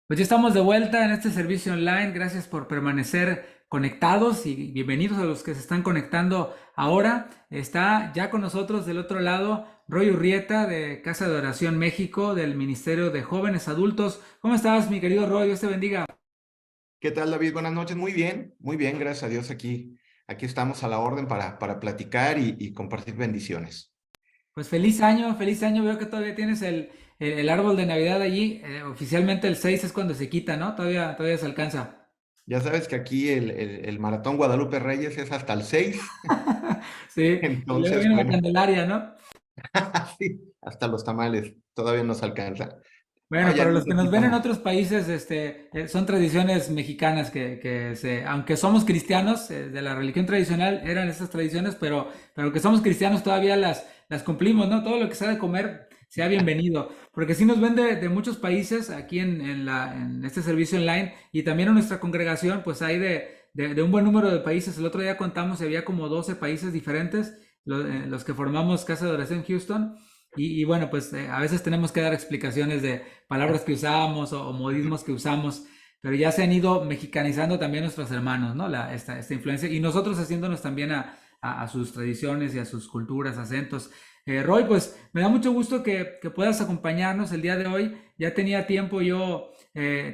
Pues ya estamos de vuelta en este servicio online. Gracias por permanecer conectados y bienvenidos a los que se están conectando ahora. Está ya con nosotros del otro lado Roy Urrieta de Casa de Oración México del Ministerio de Jóvenes Adultos. ¿Cómo estás, mi querido Roy? Dios te bendiga. ¿Qué tal, David? Buenas noches. Muy bien, gracias a Dios aquí estamos a la orden para platicar y compartir bendiciones. Pues feliz año, feliz año. Veo que todavía tienes el árbol de Navidad allí. Oficialmente el 6 es cuando se quita, ¿no? Todavía se alcanza. Ya sabes que aquí el Maratón Guadalupe Reyes es hasta el 6. Sí, y luego Entonces, viene la bueno, Candelaria, ¿no? sí, hasta los tamales todavía nos alcanza. No, Bueno, ya para no los que nos ven en necesitamos. otros países, son tradiciones mexicanas aunque somos cristianos, de la religión tradicional eran esas tradiciones, pero que somos cristianos todavía las cumplimos, ¿no? Todo lo que sea de comer sea bienvenido, porque sí nos ven de muchos países aquí en este servicio online y también en nuestra congregación, pues hay de un buen número de países. El otro día contamos y había como 12 países diferentes, los que formamos Casa de Oración Houston. Y bueno, pues a veces tenemos que dar explicaciones de palabras que usamos o modismos que usamos, pero ya se han ido mexicanizando también nuestros hermanos, ¿no? Esta influencia y nosotros haciéndonos también a sus tradiciones y a sus culturas, acentos. Roy, pues me da mucho gusto que puedas acompañarnos el día de hoy. Ya tenía tiempo yo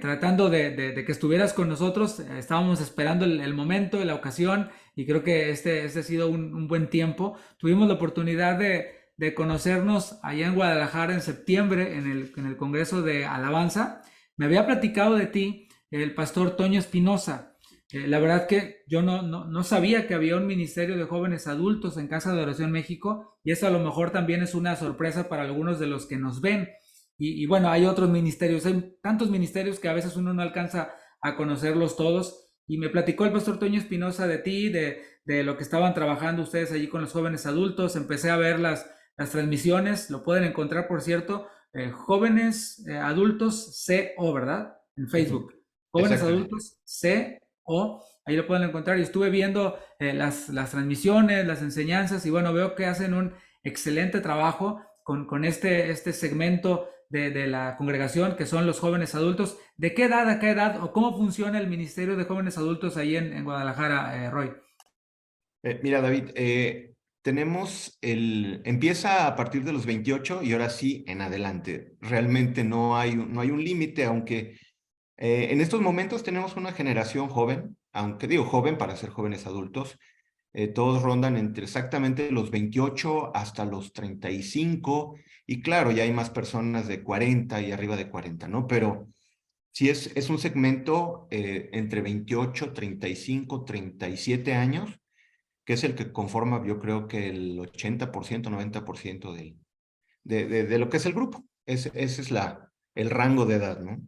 tratando de que estuvieras con nosotros. Estábamos esperando el momento, la ocasión, y creo que este ha sido un buen tiempo. Tuvimos la oportunidad de conocernos allá en Guadalajara en septiembre en el Congreso de Alabanza. Me había platicado de ti el pastor Toño Espinosa. La verdad que yo no sabía que había un ministerio de jóvenes adultos en Casa de Oración México y eso a lo mejor también es una sorpresa para algunos de los que nos ven. Y bueno, hay otros ministerios, hay tantos ministerios que a veces uno no alcanza a conocerlos todos. Y me platicó el pastor Toño Espinosa de ti, de lo que estaban trabajando ustedes allí con los jóvenes adultos. Empecé a ver las transmisiones, lo pueden encontrar, por cierto, jóvenes adultos CO, ¿verdad? En Ujú. Facebook. Jóvenes Exactamente. adultos CO, ahí lo pueden encontrar. Y estuve viendo las transmisiones, las enseñanzas, y bueno, veo que hacen un excelente trabajo con este segmento de la congregación, que son los jóvenes adultos. ¿De qué edad a qué edad o cómo funciona el Ministerio de Jóvenes Adultos ahí en Guadalajara, Roy? Mira, David, empieza a partir de los 28 y ahora sí en adelante. Realmente no hay un límite, aunque en estos momentos tenemos una generación joven, aunque digo joven para ser jóvenes adultos. Todos rondan entre exactamente los 28 hasta los 35 y claro, ya hay más personas de 40 y arriba de 40, ¿no? Pero sí es un segmento entre 28, 35, 37 años, que es el que conforma yo creo que el 80%, 90% de lo que es el grupo. Ese es el rango de edad, ¿no?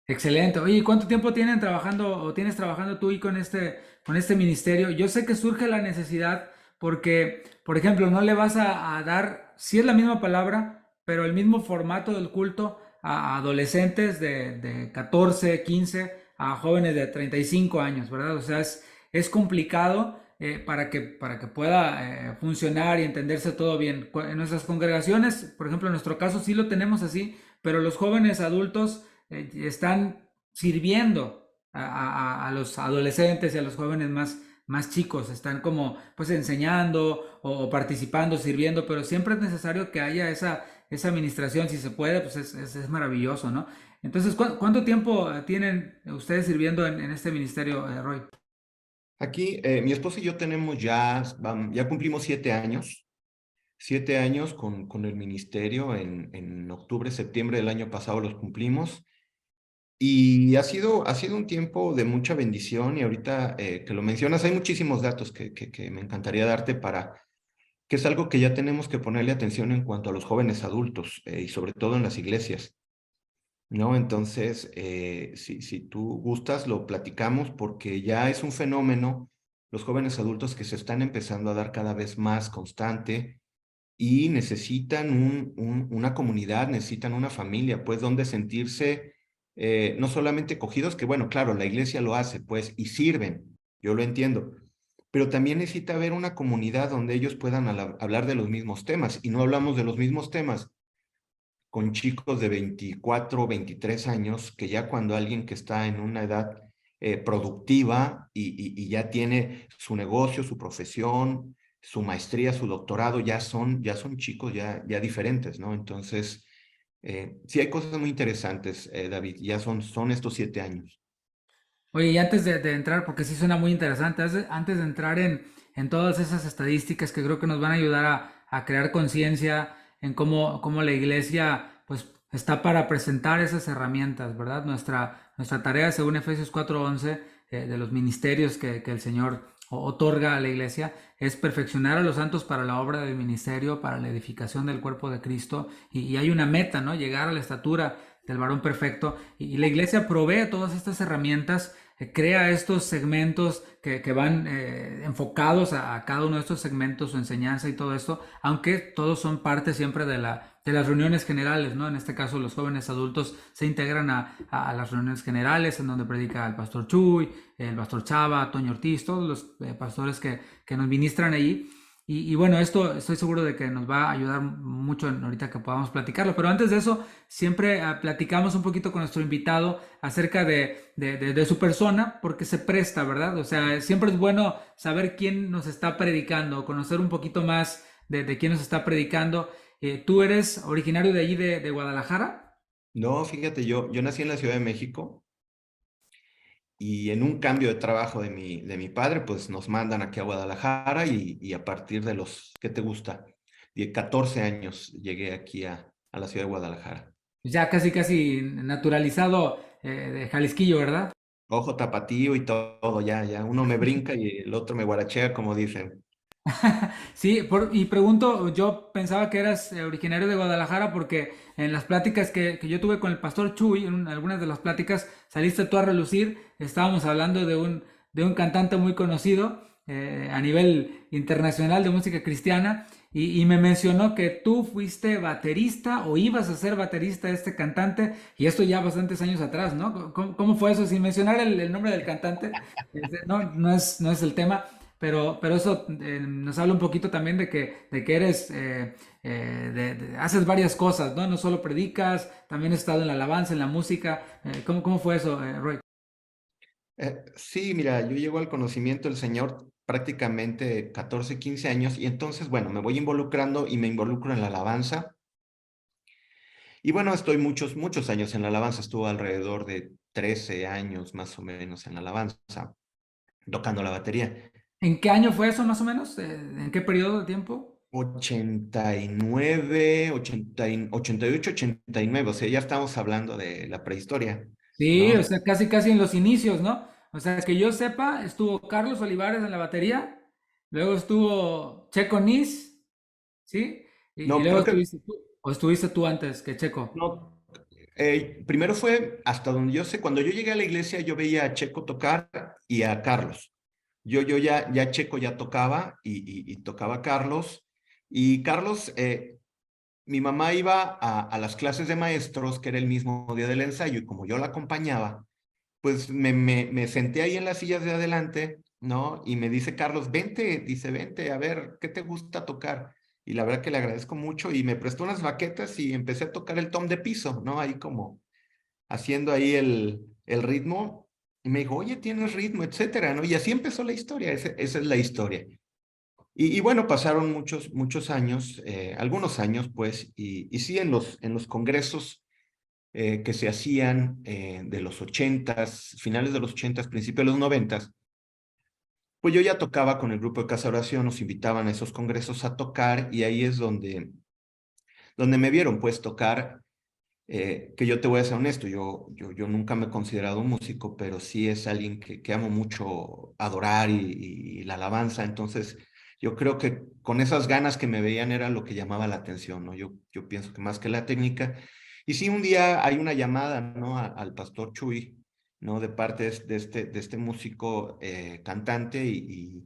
Excelente. Oye, ¿cuánto tiempo tienen trabajando o tienes trabajando tú y con este ministerio? Yo sé que surge la necesidad porque, por ejemplo, no le vas a dar, sí es la misma palabra, pero el mismo formato del culto a adolescentes de 14, 15, a jóvenes de 35 años, ¿verdad? O sea, es complicado para que pueda funcionar y entenderse todo bien. En nuestras congregaciones, por ejemplo, en nuestro caso sí lo tenemos así, pero los jóvenes adultos están sirviendo a los adolescentes y a los jóvenes más chicos, están como pues enseñando o participando, sirviendo, pero siempre es necesario que haya esa administración, si se puede, pues es maravilloso, ¿no? Entonces, ¿cuánto tiempo tienen ustedes sirviendo en este ministerio, Roy? Aquí, mi esposa y yo tenemos ya cumplimos 7 años, 7 años con el ministerio. En octubre, septiembre del año pasado los cumplimos. Y ha sido un tiempo de mucha bendición y ahorita que lo mencionas, hay muchísimos datos que me encantaría darte que es algo que ya tenemos que ponerle atención en cuanto a los jóvenes adultos y sobre todo en las iglesias, ¿no? Entonces, si tú gustas, lo platicamos porque ya es un fenómeno, los jóvenes adultos que se están empezando a dar cada vez más constante y necesitan una comunidad, necesitan una familia, pues donde sentirse no solamente cogidos, que bueno, claro, la iglesia lo hace, pues, y sirven, yo lo entiendo, pero también necesita haber una comunidad donde ellos puedan hablar de los mismos temas, y no hablamos de los mismos temas con chicos de 24, 23 años, que ya cuando alguien que está en una edad productiva y ya tiene su negocio, su profesión, su maestría, su doctorado, ya son chicos ya diferentes, ¿no? Entonces, sí hay cosas muy interesantes, David, son estos 7 años. Oye, y antes de entrar, porque sí suena muy interesante, antes de entrar en todas esas estadísticas que creo que nos van a ayudar a crear conciencia en cómo la iglesia pues está para presentar esas herramientas, ¿verdad? Nuestra tarea, según Efesios 4:11, de los ministerios que el Señor otorga a la iglesia, es perfeccionar a los santos para la obra del ministerio, para la edificación del cuerpo de Cristo, y hay una meta, ¿no? Llegar a la estatura del varón perfecto, y la iglesia provee todas estas herramientas, crea estos segmentos que van enfocados a cada uno de estos segmentos, su enseñanza y todo esto, aunque todos son parte siempre de las reuniones generales, ¿no? En este caso los jóvenes adultos se integran a las reuniones generales en donde predica el pastor Chuy, el pastor Chava, Toño Ortiz, todos los pastores que nos ministran allí. Y bueno, esto estoy seguro de que nos va a ayudar mucho ahorita que podamos platicarlo, pero antes de eso, siempre platicamos un poquito con nuestro invitado acerca de su persona, porque se presta, ¿verdad? O sea, siempre es bueno saber quién nos está predicando, conocer un poquito más de quién nos está predicando. ¿Tú eres originario de allí, de Guadalajara? No, fíjate, yo nací en la Ciudad de México y en un cambio de trabajo de mi padre, pues nos mandan aquí a Guadalajara y a partir de los, ¿qué te gusta? De 14 años llegué aquí a la ciudad de Guadalajara. Ya casi, casi naturalizado de Jalisquillo, ¿verdad? Ojo tapatío y todo, ya. Uno me brinca y el otro me guarachea, como dicen. Sí, y pregunto, yo pensaba que eras originario de Guadalajara porque en las pláticas que yo tuve con el pastor Chuy, en algunas de las pláticas saliste tú a relucir, estábamos hablando de un cantante muy conocido a nivel internacional de música cristiana y me mencionó que tú fuiste baterista o ibas a ser baterista de este cantante y esto ya bastantes años atrás, ¿no? ¿Cómo fue eso? Sin mencionar el nombre del cantante, no es el tema. Pero eso nos habla un poquito también de que eres, haces varias cosas, ¿no? No solo predicas, también has estado en la alabanza, en la música. ¿Cómo fue eso, Roy? Sí, mira, yo llego al conocimiento del Señor prácticamente 14, 15 años y entonces, bueno, me voy involucrando y me involucro en la alabanza. Y bueno, estoy muchos años en la alabanza, estuve alrededor de 13 años más o menos en la alabanza, tocando la batería. ¿En qué año fue eso más o menos? ¿En qué periodo de tiempo? 89, 88, 89, o sea, ya estamos hablando de la prehistoria, Sí, ¿no? o sea, casi casi en los inicios, ¿no? O sea, que yo sepa, estuvo Carlos Olivares en la batería, luego estuvo Checo Nis, ¿sí? Y No, luego creo que, estuviste tú, o estuviste tú antes que Checo. no, primero fue hasta donde yo sé, cuando yo llegué a la iglesia yo veía a Checo tocar y a Carlos. Yo ya Checo ya tocaba y tocaba Carlos. Y Carlos, mi mamá iba a las clases de maestros, que era el mismo día del ensayo, y como yo la acompañaba, pues me senté ahí en las sillas de adelante, ¿no? Y me dice Carlos, vente, dice, vente, a ver, ¿qué te gusta tocar? Y la verdad que le agradezco mucho y me prestó unas baquetas y empecé a tocar el tom de piso, ¿no? Ahí como haciendo ahí el ritmo. Y me dijo, oye, tienes ritmo, etcétera, ¿no? Y así empezó la historia, esa es la historia. Y bueno, pasaron muchos años, algunos años, pues, y sí, en los congresos que se hacían de los ochentas, finales de los ochentas, principios de los noventas, pues yo ya tocaba con el grupo de Casa Oración, nos invitaban a esos congresos a tocar y ahí es donde me vieron pues tocar, que yo te voy a ser honesto, yo nunca me he considerado un músico, pero sí es alguien que amo mucho adorar y la alabanza, entonces yo creo que con esas ganas que me veían era lo que llamaba la atención, ¿no? Yo pienso que más que la técnica. Y sí, un día hay una llamada, ¿no? Al pastor Chuy, ¿no? De parte de este músico cantante y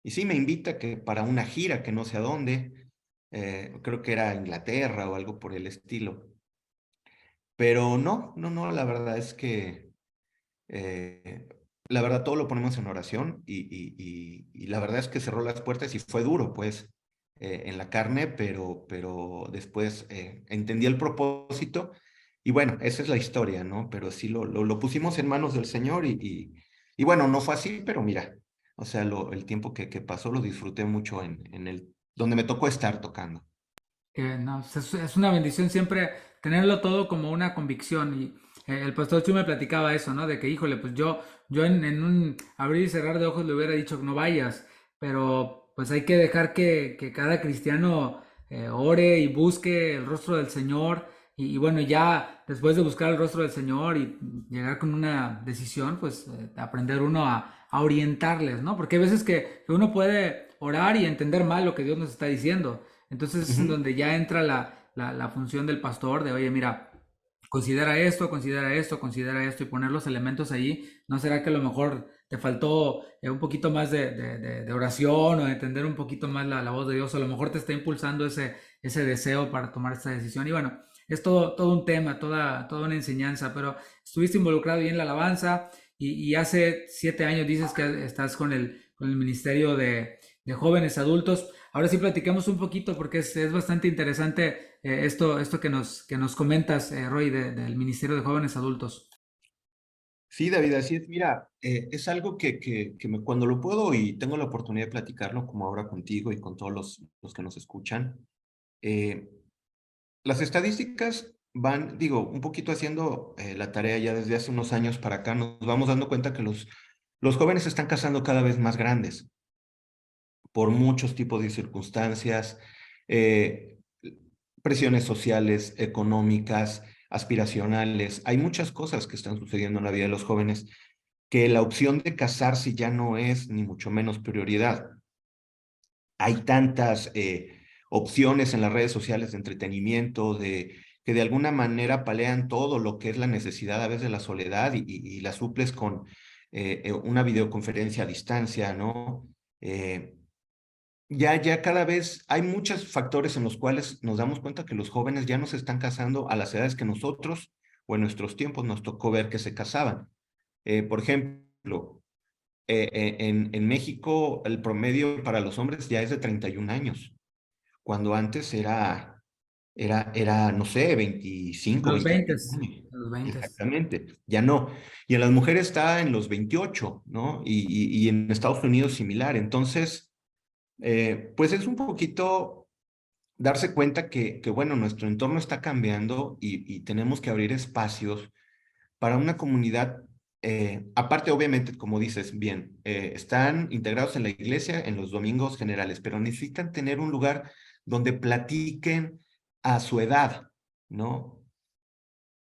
sí me invita que para una gira que no sé a dónde, creo que era Inglaterra o algo por el estilo. Pero no, la verdad es que, eh, la verdad todo lo ponemos en oración y la verdad es que cerró las puertas y fue duro, pues. en la carne, pero después entendí el propósito y bueno, esa es la historia, ¿no? Pero sí lo pusimos en manos del Señor y bueno, no fue así, pero mira, o sea, el tiempo que pasó lo disfruté mucho en donde me tocó estar tocando. Que no, pues es una bendición siempre tenerlo todo como una convicción. Y el pastor Chu me platicaba eso, ¿no? De que, híjole, pues yo en un abrir y cerrar de ojos le hubiera dicho que no vayas, pero pues hay que dejar que cada cristiano ore y busque el rostro del Señor. Y bueno, ya después de buscar el rostro del Señor y llegar con una decisión, pues aprender uno a orientarles, ¿no? Porque hay veces que uno puede orar y entender mal lo que Dios nos está diciendo. Entonces es en Ujú. donde ya entra la función del pastor de, oye, mira, considera esto, considera esto, considera esto y poner los elementos ahí. ¿No será que a lo mejor te faltó un poquito más de oración o de entender un poquito más la voz de Dios? O a lo mejor te está impulsando ese deseo para tomar esta decisión. Y bueno, es todo un tema, toda una enseñanza, pero estuviste involucrado bien en la alabanza y hace 7 años dices que estás con el Ministerio de Jóvenes Adultos. Ahora sí platiquemos un poquito porque es bastante interesante esto que nos comentas, Roy, del Ministerio de Jóvenes Adultos. Sí, David, así es. Mira, es algo cuando lo puedo y tengo la oportunidad de platicarlo, como ahora contigo y con todos los que nos escuchan, eh, las estadísticas van, digo, un poquito haciendo la tarea ya desde hace unos años para acá, nos vamos dando cuenta que los jóvenes se están casando cada vez más grandes por muchos tipos de circunstancias, eh, presiones sociales, económicas, aspiracionales. Hay muchas cosas que están sucediendo en la vida de los jóvenes que la opción de casarse ya no es ni mucho menos prioridad. Hay tantas opciones en las redes sociales de entretenimiento, que de alguna manera palean todo lo que es la necesidad a veces de la soledad y la suples con una videoconferencia a distancia, ¿no? Eh, ya cada vez hay muchos factores en los cuales nos damos cuenta que los jóvenes ya no se están casando a las edades que nosotros o en nuestros tiempos nos tocó ver que se casaban. Por ejemplo, en México el promedio para los hombres ya es de 31 años, cuando antes era no sé, En 25 los 20, 26 años. en los 20. Exactamente, ya no. Y en las mujeres está en los 28, ¿no? Y en Estados Unidos similar. Entonces, pues es un poquito darse cuenta bueno, nuestro entorno está cambiando y tenemos que abrir espacios para una comunidad, aparte obviamente, como dices, bien, están integrados en la iglesia en los domingos generales, pero necesitan tener un lugar donde platiquen a su edad, ¿no?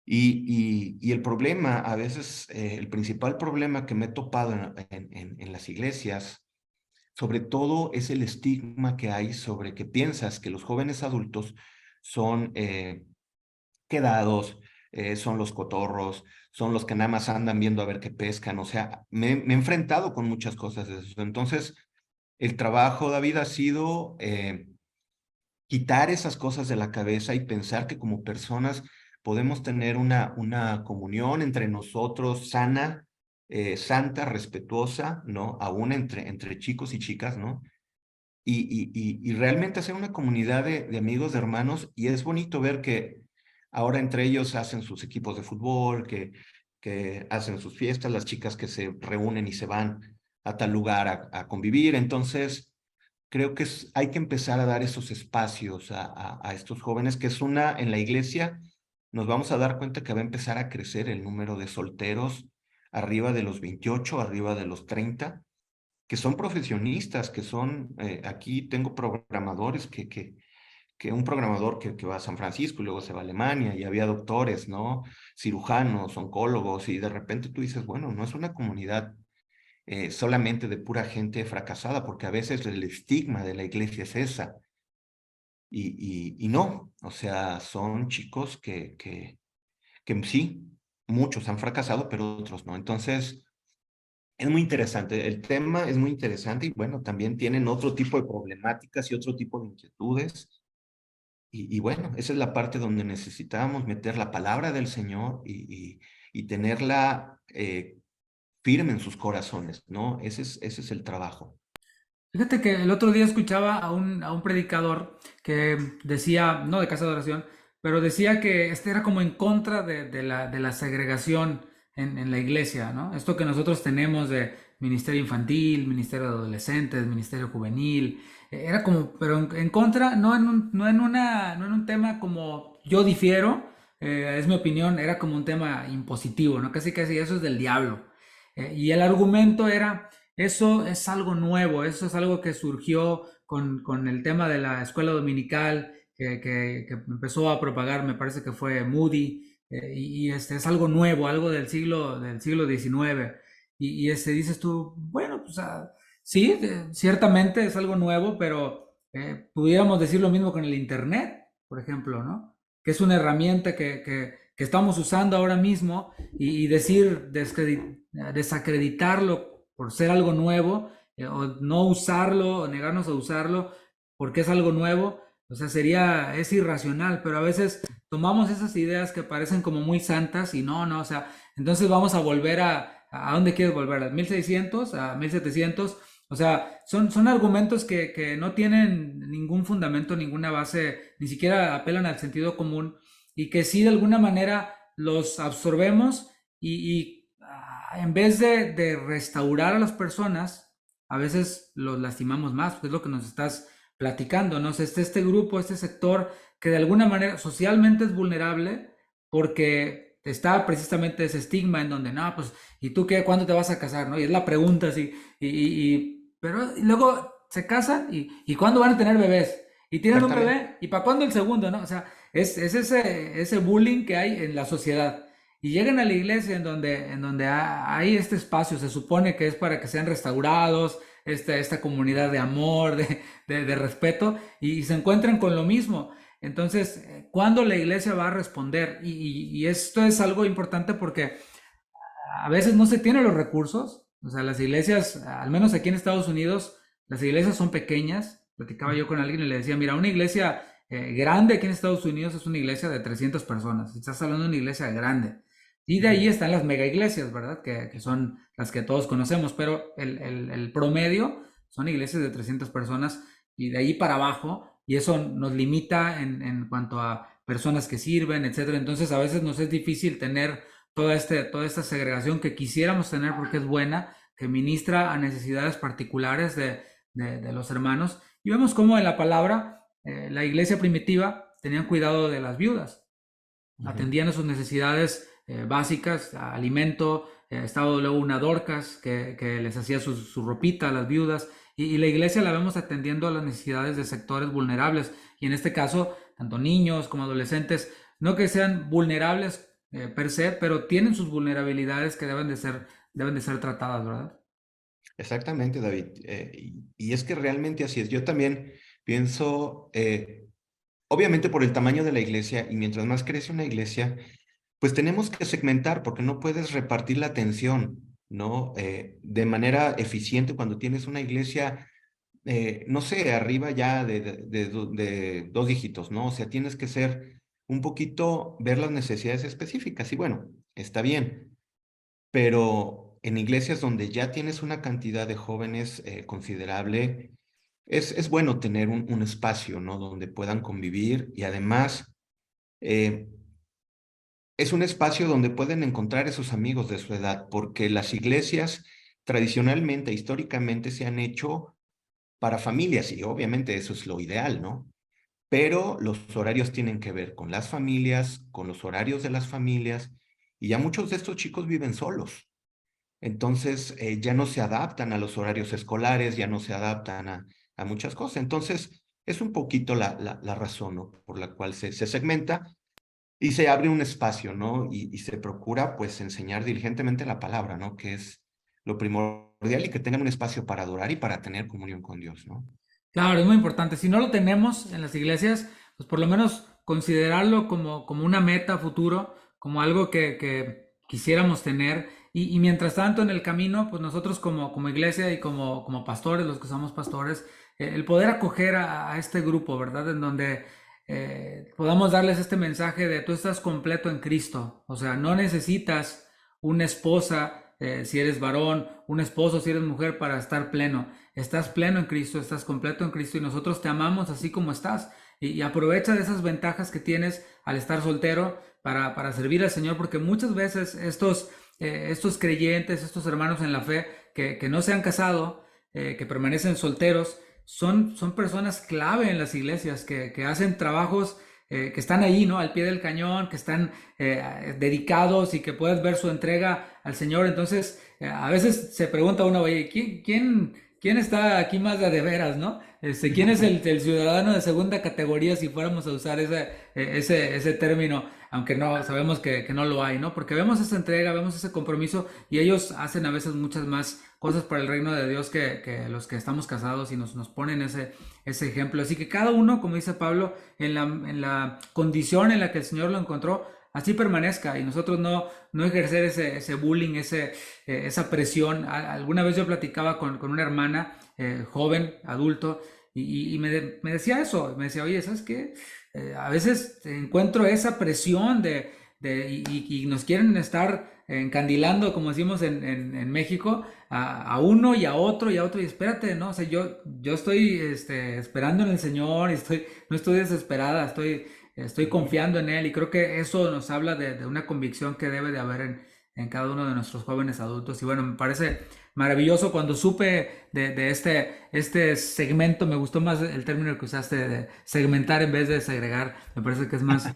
Y el problema, a veces, el principal problema que me he topado en las iglesias, sobre todo es el estigma que hay sobre que piensas que los jóvenes adultos son quedados, son los cotorros, son los que nada más andan viendo a ver qué pescan. O sea, me he enfrentado con muchas cosas de eso. Entonces, el trabajo, David, ha sido quitar esas cosas de la cabeza y pensar que como personas podemos tener una comunión entre nosotros sana, santa, respetuosa, ¿no? Aún entre chicos y chicas, ¿no? Y realmente hacer una comunidad de amigos, de hermanos, y es bonito ver que ahora entre ellos hacen sus equipos de fútbol, que hacen sus fiestas, las chicas que se reúnen y se van a tal lugar a convivir. Entonces, creo que hay que empezar a dar esos espacios a estos jóvenes, que es en la iglesia, nos vamos a dar cuenta que va a empezar a crecer el número de solteros arriba de los 28, arriba de los 30 que son profesionistas, aquí tengo programadores que un programador que va a San Francisco y luego se va a Alemania y había doctores, ¿no? Cirujanos, oncólogos y de repente tú dices, bueno, no es una comunidad solamente de pura gente fracasada, porque a veces el estigma de la iglesia es esa. Y no, o sea, son chicos que sí, muchos han fracasado, pero otros no. Entonces, es muy interesante, el tema es muy interesante y bueno, también tienen otro tipo de problemáticas y otro tipo de inquietudes. Y bueno, esa es la parte donde necesitábamos meter la palabra del Señor y tenerla firme en sus corazones, ¿no? Ese es el trabajo. Fíjate que el otro día escuchaba a un predicador que decía, no de casa de oración, pero decía que este era como en contra de la segregación en la iglesia, ¿no? Esto que nosotros tenemos de ministerio infantil, ministerio de adolescentes, ministerio juvenil, era como, pero en contra, no en un tema como yo difiero, es mi opinión, era como un tema impositivo, ¿no? Casi casi eso es del diablo. Y el argumento era eso es algo nuevo, eso es algo que surgió con el tema de la escuela dominical, que empezó a propagar, me parece que fue Moody, este es algo nuevo, algo del siglo XIX. Dices tú, bueno, pues sí, ciertamente es algo nuevo, pero pudiéramos decir lo mismo con el Internet, por ejemplo, ¿no? Que es una herramienta que estamos usando ahora mismo y decir, desacreditarlo por ser algo nuevo, o no usarlo, o negarnos a usarlo porque es algo nuevo, o sea, es irracional, pero a veces tomamos esas ideas que parecen como muy santas y no, o sea, entonces vamos a volver ¿a dónde quieres volver? ¿A 1600? ¿A 1700? O sea, son argumentos que no tienen ningún fundamento, ninguna base, ni siquiera apelan al sentido común y que sí de alguna manera los absorbemos en vez de restaurar a las personas, a veces los lastimamos más, pues es lo que nos estás platicando, ¿no? O sea, este grupo, este sector que de alguna manera socialmente es vulnerable porque está precisamente ese estigma en donde, no, pues, ¿y tú qué? ¿Cuándo te vas a casar? ¿No? Y es la pregunta así, pero y luego se casan y ¿cuándo van a tener bebés? Y tienen un Exactamente. bebé, ¿y para cuándo el segundo? ¿No? O sea, es ese bullying que hay en la sociedad. Y llegan a la iglesia en donde hay este espacio, se supone que es para que sean restaurados, esta comunidad de amor, de respeto, y se encuentran con lo mismo. Entonces, ¿cuándo la iglesia va a responder? Y esto es algo importante porque a veces no se tienen los recursos. O sea, las iglesias, al menos aquí en Estados Unidos, las iglesias son pequeñas. Platicaba yo con alguien y le decía, mira, una iglesia grande aquí en Estados Unidos es una iglesia de 300 personas. Estás hablando de una iglesia grande. Y de Ujú. ahí están las mega iglesias, ¿verdad? Que son las que todos conocemos, pero el promedio son iglesias de 300 personas y de ahí para abajo, y eso nos limita en cuanto a personas que sirven, etcétera. Entonces a veces nos es difícil tener toda esta segregación que quisiéramos tener porque es buena, que ministra a necesidades particulares de los hermanos. Y vemos cómo en la palabra, la iglesia primitiva tenían cuidado de las viudas, Ujú. atendían a sus necesidades básicas, alimento, estaba luego una Dorcas que les hacía su ropita a las viudas, y la iglesia la vemos atendiendo a las necesidades de sectores vulnerables, y en este caso, tanto niños como adolescentes, no que sean vulnerables per se, pero tienen sus vulnerabilidades que deben de ser tratadas, ¿verdad? Exactamente, David. Y es que realmente así es. Yo también pienso, obviamente por el tamaño de la iglesia, y mientras más crece una iglesia, pues tenemos que segmentar porque no puedes repartir la atención, ¿no? De manera eficiente cuando tienes una iglesia, no sé, arriba ya de dos dígitos, ¿no? O sea, tienes que ser un poquito, ver las necesidades específicas. Y bueno, está bien, pero en iglesias donde ya tienes una cantidad de jóvenes considerable, es bueno tener un espacio, ¿no? Donde puedan convivir y además eh, es un espacio donde pueden encontrar esos amigos de su edad, porque las iglesias tradicionalmente, históricamente, se han hecho para familias y obviamente eso es lo ideal, ¿no? Pero los horarios tienen que ver con las familias, con los horarios de las familias, y ya muchos de estos chicos viven solos. Entonces, ya no se adaptan a los horarios escolares, ya no se adaptan a muchas cosas. Entonces, es un poquito la razón, ¿no? Por la cual se segmenta y se abre un espacio, ¿no? Y se procura, pues, enseñar diligentemente la palabra, ¿no? Que es lo primordial y que tengan un espacio para adorar y para tener comunión con Dios, ¿no? Claro, es muy importante. Si no lo tenemos en las iglesias, pues por lo menos considerarlo como una meta futuro, como algo que quisiéramos tener. Y mientras tanto, en el camino, pues nosotros como iglesia y como pastores, los que somos pastores, el poder acoger a este grupo, ¿verdad? En donde podamos darles este mensaje de tú estás completo en Cristo. O sea, no necesitas una esposa si eres varón, un esposo, si eres mujer, para estar pleno. Estás pleno en Cristo, estás completo en Cristo y nosotros te amamos así como estás. Y aprovecha de esas ventajas que tienes al estar soltero para servir al Señor, porque muchas veces estos creyentes, estos hermanos en la fe que no se han casado, que permanecen solteros, son personas clave en las iglesias, que hacen trabajos que están ahí, ¿no? Al pie del cañón, que están dedicados y que puedes ver su entrega al Señor. Entonces, a veces se pregunta uno, oye, ¿quién está aquí más de veras, no? ¿Quién es el ciudadano de segunda categoría si fuéramos a usar ese término? Aunque no, sabemos que no lo hay, ¿no? Porque vemos esa entrega, vemos ese compromiso y ellos hacen a veces muchas más cosas para el reino de Dios que los que estamos casados y nos ponen ese ejemplo. Así que cada uno, como dice Pablo, en la condición en la que el Señor lo encontró, así permanezca y nosotros no ejercer ese bullying, esa presión. Alguna vez yo platicaba con una hermana joven, adulto, y me decía eso, me decía, oye, ¿sabes qué? A veces encuentro esa presión y nos quieren estar encandilando, como decimos en México, a uno y a otro y a otro, y espérate, ¿no? O sea, yo estoy esperando en el Señor, y no estoy desesperada, estoy confiando en Él, y creo que eso nos habla de una convicción que debe de haber en cada uno de nuestros jóvenes adultos. Y bueno, me parece maravilloso cuando supe de este segmento. Me gustó más el término que usaste de segmentar en vez de segregar, me parece que es más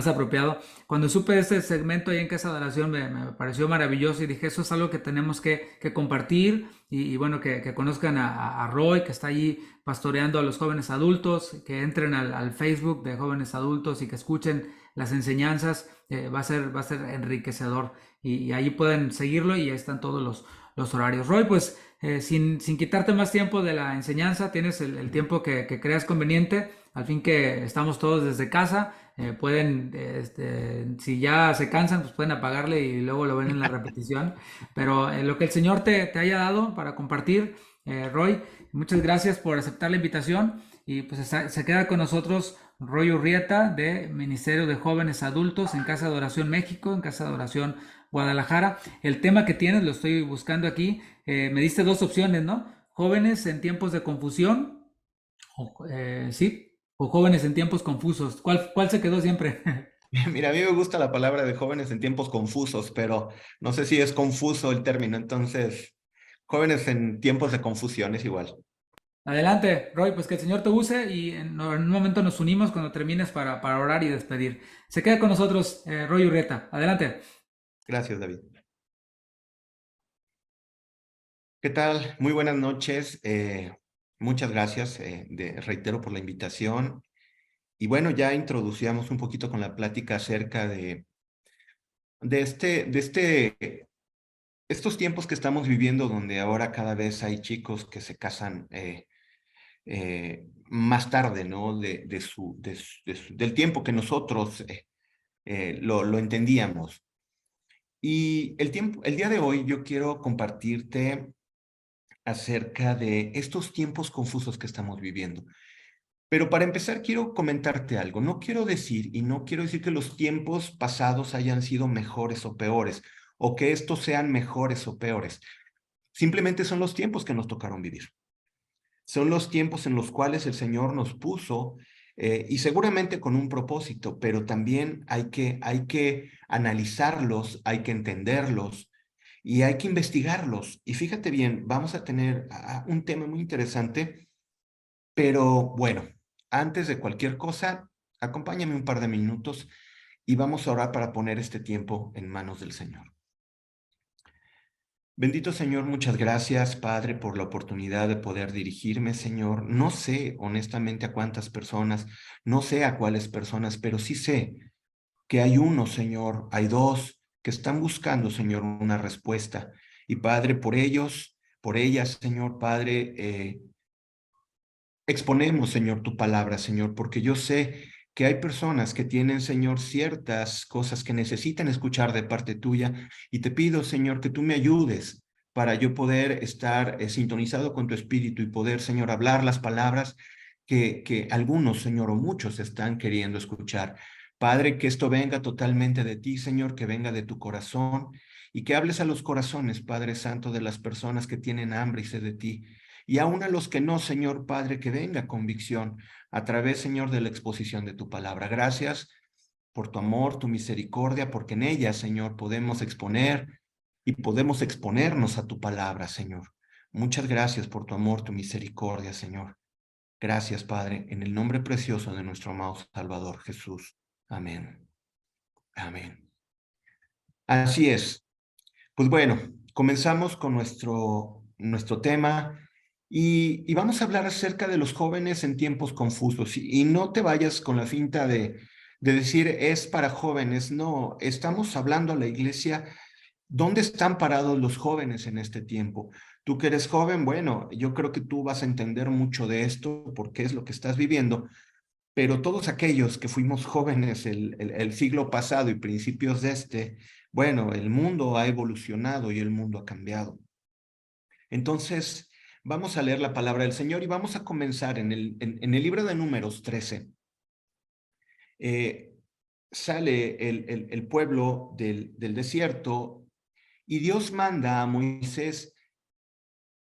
apropiado. Cuando supe de este segmento ahí en Casa de Oración me pareció maravilloso y dije, eso es algo que tenemos que compartir y bueno, que conozcan a Roy, que está allí pastoreando a los jóvenes adultos, que entren al Facebook de jóvenes adultos y que escuchen las enseñanzas. Va a ser enriquecedor y ahí pueden seguirlo y ahí están todos los horarios. Roy, pues sin quitarte más tiempo de la enseñanza, tienes el tiempo que creas conveniente, al fin que estamos todos desde casa. Pueden, si ya se cansan, pues pueden apagarle y luego lo ven en la repetición. Pero lo que el Señor te haya dado para compartir, Roy, muchas gracias por aceptar la invitación. Y pues se queda con nosotros Roy Urrieta de Ministerio de Jóvenes Adultos en Casa de Oración México, en Casa de Oración Guadalajara. El tema que tienes lo estoy buscando aquí. Me diste dos opciones, ¿no? Jóvenes en tiempos de confusión, sí, o jóvenes en tiempos confusos. ¿Cuál se quedó siempre? Mira, a mí me gusta la palabra de jóvenes en tiempos confusos, pero no sé si es confuso el término, entonces, jóvenes en tiempos de confusión es igual. Adelante, Roy, pues que el Señor te use y en un momento nos unimos cuando termines para orar y despedir. Se queda con nosotros Roy Urrieta. Adelante. Gracias, David. ¿Qué tal? Muy buenas noches. Muchas gracias, reitero, por la invitación. Y bueno, ya introducíamos un poquito con la plática acerca de estos tiempos que estamos viviendo, donde ahora cada vez hay chicos que se casan más tarde, ¿no? Del tiempo que nosotros lo entendíamos. Y el día de hoy yo quiero compartirte acerca de estos tiempos confusos que estamos viviendo. Pero para empezar, quiero comentarte algo. No quiero decir, y no quiero decir que los tiempos pasados hayan sido mejores o peores, o que estos sean mejores o peores. Simplemente son los tiempos que nos tocaron vivir. Son los tiempos en los cuales el Señor nos puso, y seguramente con un propósito, pero también hay que analizarlos, hay que entenderlos y hay que investigarlos. Y fíjate bien, vamos a tener un tema muy interesante, pero bueno, antes de cualquier cosa, acompáñame un par de minutos y vamos a orar para poner este tiempo en manos del Señor. Bendito Señor, muchas gracias, Padre, por la oportunidad de poder dirigirme, Señor. No sé honestamente a cuántas personas, no sé a cuáles personas, pero sí sé que hay uno, Señor, hay dos que están buscando, Señor, una respuesta. Y Padre, por ellos, por ellas, Señor, Padre, exponemos, Señor, tu palabra, Señor, porque yo sé que hay personas que tienen, Señor, ciertas cosas que necesitan escuchar de parte tuya, y te pido, Señor, que tú me ayudes para yo poder estar sintonizado con tu espíritu y poder, Señor, hablar las palabras que algunos, Señor, o muchos están queriendo escuchar. Padre, que esto venga totalmente de ti, Señor, que venga de tu corazón y que hables a los corazones, Padre Santo, de las personas que tienen hambre y sed de ti, y aún a los que no, Señor Padre, que venga convicción a través, Señor, de la exposición de tu palabra. Gracias por tu amor, tu misericordia, porque en ella, Señor, podemos exponer y podemos exponernos a tu palabra, Señor. Muchas gracias por tu amor, tu misericordia, Señor. Gracias, Padre, en el nombre precioso de nuestro amado Salvador Jesús. Amén. Amén. Así es. Pues bueno, comenzamos con nuestro tema y vamos a hablar acerca de los jóvenes en tiempos confusos. Y no te vayas con la finta de decir es para jóvenes. No, estamos hablando a la iglesia. ¿Dónde están parados los jóvenes en este tiempo? Tú que eres joven, bueno, yo creo que tú vas a entender mucho de esto porque es lo que estás viviendo, pero todos aquellos que fuimos jóvenes el siglo pasado y principios de este, bueno, el mundo ha evolucionado y el mundo ha cambiado. Entonces, vamos a leer la palabra del Señor y vamos a comenzar en el libro de Números 13. Sale el pueblo del desierto y Dios manda a Moisés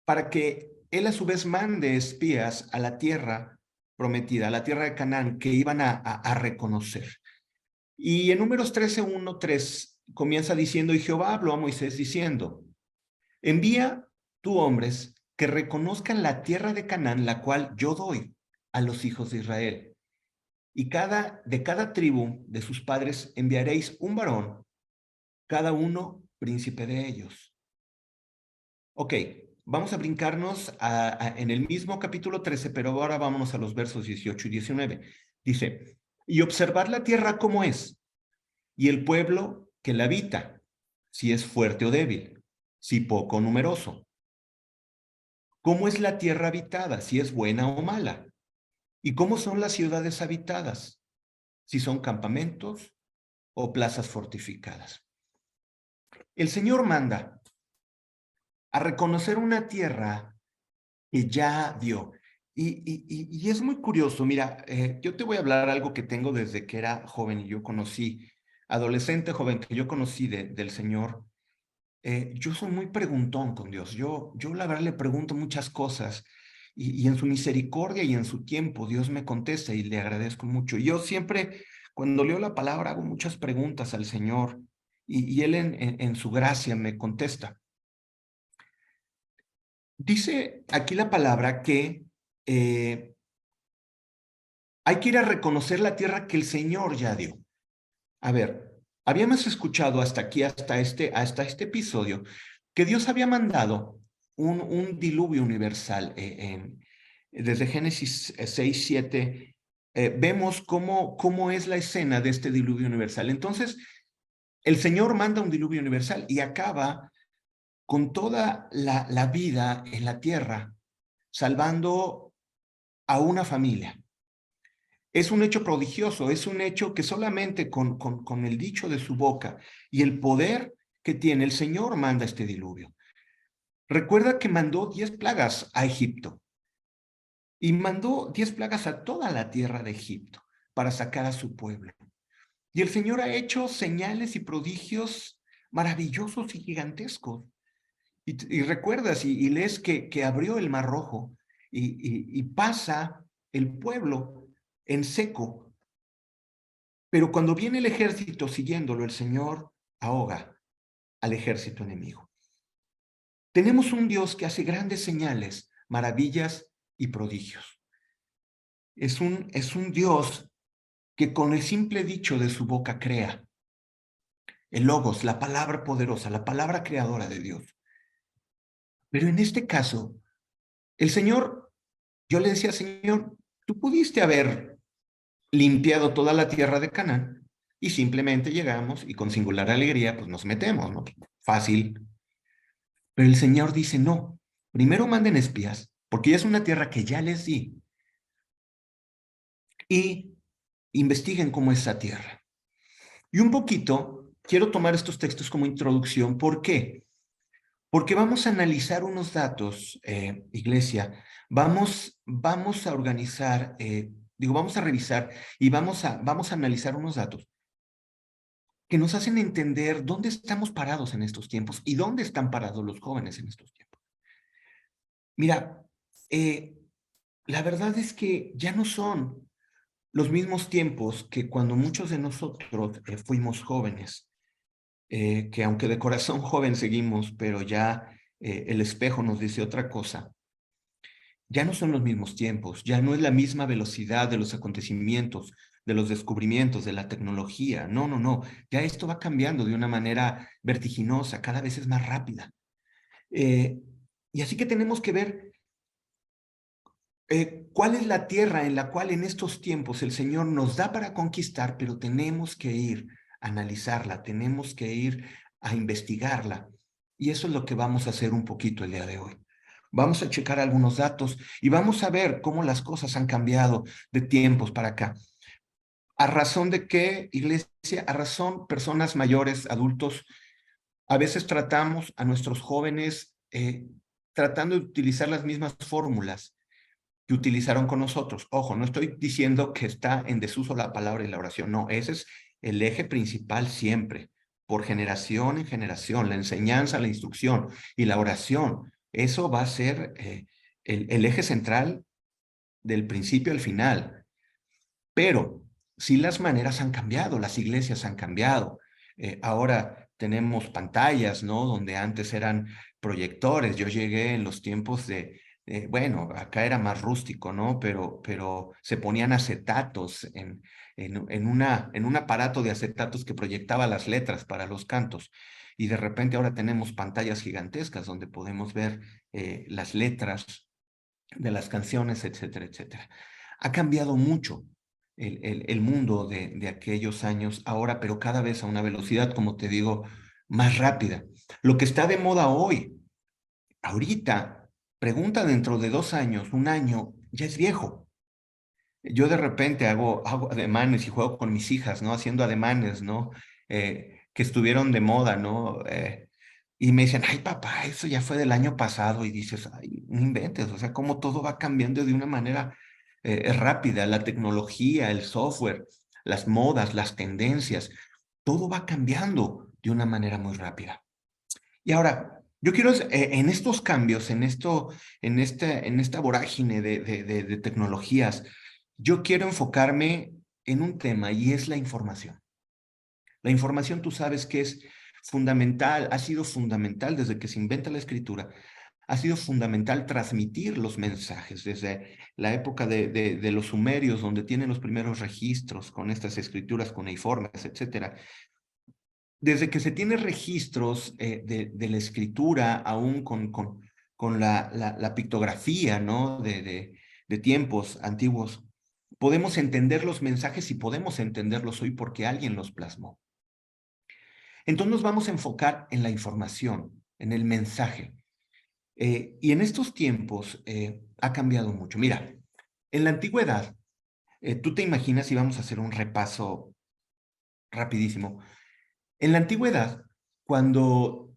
para que él a su vez mande espías a la tierra prometida, a la tierra de Canaán, que iban a reconocer. Y en Números 13, 1, 3 comienza diciendo, y Jehová habló a Moisés diciendo, envía tú hombres que reconozcan la tierra de Canaán, la cual yo doy a los hijos de Israel. Y de cada tribu de sus padres enviaréis un varón, cada uno príncipe de ellos. Ok, vamos a brincarnos en el mismo capítulo 13, pero ahora vámonos a los versos 18 y 19. Dice, y observad la tierra como es, y el pueblo que la habita, si es fuerte o débil, si poco o numeroso. ¿Cómo es la tierra habitada, si es buena o mala? ¿Y cómo son las ciudades habitadas, si son campamentos o plazas fortificadas? El Señor manda a reconocer una tierra que ya dio. Y es muy curioso, mira, yo te voy a hablar algo que tengo desde que era joven y yo conocí, adolescente joven, que yo conocí del Señor. Yo soy muy preguntón con Dios. Yo la verdad le pregunto muchas cosas y en su misericordia y en su tiempo Dios me contesta y le agradezco mucho. Yo siempre, cuando leo la palabra, hago muchas preguntas al Señor y Él en su gracia me contesta. Dice aquí la palabra que hay que ir a reconocer la tierra que el Señor ya dio. A ver, habíamos escuchado hasta aquí, hasta este episodio, que Dios había mandado un diluvio universal. Desde Génesis 6, 7, vemos cómo es la escena de este diluvio universal. Entonces, el Señor manda un diluvio universal y acaba con toda la vida en la tierra, salvando a una familia. Es un hecho prodigioso, es un hecho que solamente con el dicho de su boca y el poder que tiene el Señor manda este diluvio. Recuerda que mandó 10 plagas a Egipto y mandó 10 plagas a toda la tierra de Egipto para sacar a su pueblo. Y el Señor ha hecho señales y prodigios maravillosos y gigantescos. Y recuerdas y lees que abrió el Mar Rojo y pasa el pueblo en seco. Pero cuando viene el ejército siguiéndolo, el Señor ahoga al ejército enemigo. Tenemos un Dios que hace grandes señales, maravillas y prodigios. Es un Dios que con el simple dicho de su boca crea. El Logos, la palabra poderosa, la palabra creadora de Dios. Pero en este caso, el Señor, yo le decía, Señor, tú pudiste haber limpiado toda la tierra de Canaán y simplemente llegamos y con singular alegría pues nos metemos, ¿no? Fácil. Pero el Señor dice, no, primero manden espías, porque ya es una tierra que ya les di, y investiguen cómo es esa tierra. Y un poquito, quiero tomar estos textos como introducción. ¿Por qué? Porque vamos a analizar unos datos, iglesia, vamos a organizar, vamos a revisar y vamos a analizar unos datos que nos hacen entender dónde estamos parados en estos tiempos y dónde están parados los jóvenes en estos tiempos. Mira, la verdad es que ya no son los mismos tiempos que cuando muchos de nosotros fuimos jóvenes, que aunque de corazón joven seguimos, pero ya el espejo nos dice otra cosa. Ya no son los mismos tiempos, ya no es la misma velocidad de los acontecimientos, de los descubrimientos, de la tecnología. No, no, no. Ya esto va cambiando de una manera vertiginosa, cada vez es más rápida. Eh, y así que tenemos que ver cuál es la tierra en la cual en estos tiempos el Señor nos da para conquistar, pero tenemos que ir a analizarla, tenemos que ir a investigarla. Y eso es lo que vamos a hacer un poquito el día de hoy. Vamos a checar algunos datos y vamos a ver cómo las cosas han cambiado de tiempos para acá. ¿A razón de qué, iglesia? A razón, personas mayores, adultos, a veces tratamos a nuestros jóvenes tratando de utilizar las mismas fórmulas que utilizaron con nosotros. Ojo, no estoy diciendo que está en desuso la palabra y la oración, no, ese es el eje principal siempre, por generación en generación, la enseñanza, la instrucción y la oración. Eso va a ser el eje central del principio al final. Pero sí las maneras han cambiado, las iglesias han cambiado. Ahora tenemos pantallas, ¿no? Donde antes eran proyectores. Yo llegué en los tiempos bueno, acá era más rústico, ¿no? Pero se ponían acetatos en un aparato de acetatos que proyectaba las letras para los cantos. Y de repente ahora tenemos pantallas gigantescas donde podemos ver las letras de las canciones, etcétera, etcétera. Ha cambiado mucho el mundo de aquellos años ahora, pero cada vez a una velocidad, como te digo, más rápida. Lo que está de moda hoy, ahorita, pregunta dentro de 2 años, un año, ya es viejo. Yo de repente hago ademanes y juego con mis hijas, ¿no? Haciendo ademanes, ¿no? Que estuvieron de moda, ¿no? Y me dicen, ay, papá, eso ya fue del año pasado. Y dices, ay, no inventes, o sea, cómo todo va cambiando de una manera rápida. La tecnología, el software, las modas, las tendencias, todo va cambiando de una manera muy rápida. Y ahora, yo quiero, en estos cambios, en esta vorágine de tecnologías, yo quiero enfocarme en un tema y es la información. La información, tú sabes que es fundamental, ha sido fundamental desde que se inventa la escritura, ha sido fundamental transmitir los mensajes desde la época de los sumerios, donde tienen los primeros registros con estas escrituras cuneiformes, etcétera. Desde que se tiene registros de la escritura, aún con la pictografía, ¿no? de tiempos antiguos, podemos entender los mensajes y podemos entenderlos hoy porque alguien los plasmó. Entonces nos vamos a enfocar en la información, en el mensaje. Y en estos tiempos ha cambiado mucho. Mira, en la antigüedad, tú te imaginas, y vamos a hacer un repaso rapidísimo. En la antigüedad, cuando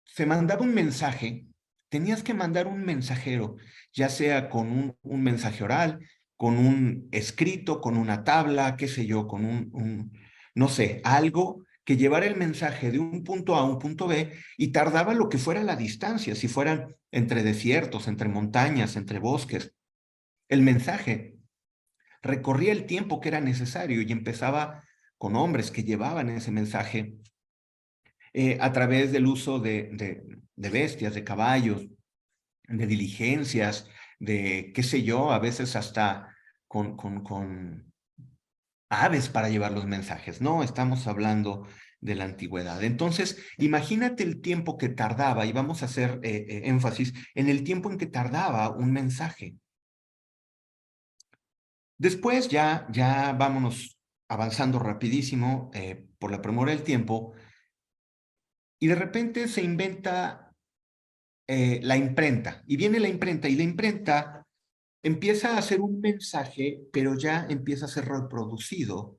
se mandaba un mensaje, tenías que mandar un mensajero, ya sea con un mensaje oral, con un escrito, con una tabla, qué sé yo, con no sé, algo que llevara el mensaje de un punto A a un punto B y tardaba lo que fuera la distancia, si fueran entre desiertos, entre montañas, entre bosques. El mensaje recorría el tiempo que era necesario y empezaba con hombres que llevaban ese mensaje a través del uso de bestias, de caballos, de diligencias, de qué sé yo, a veces hasta con aves para llevar los mensajes. No, estamos hablando de la antigüedad. Entonces, imagínate el tiempo que tardaba, y vamos a hacer énfasis en el tiempo en que tardaba un mensaje. Después ya vámonos avanzando rapidísimo por la premura del tiempo, y de repente se inventa la imprenta, y viene la imprenta, y la imprenta empieza a hacer un mensaje, pero ya empieza a ser reproducido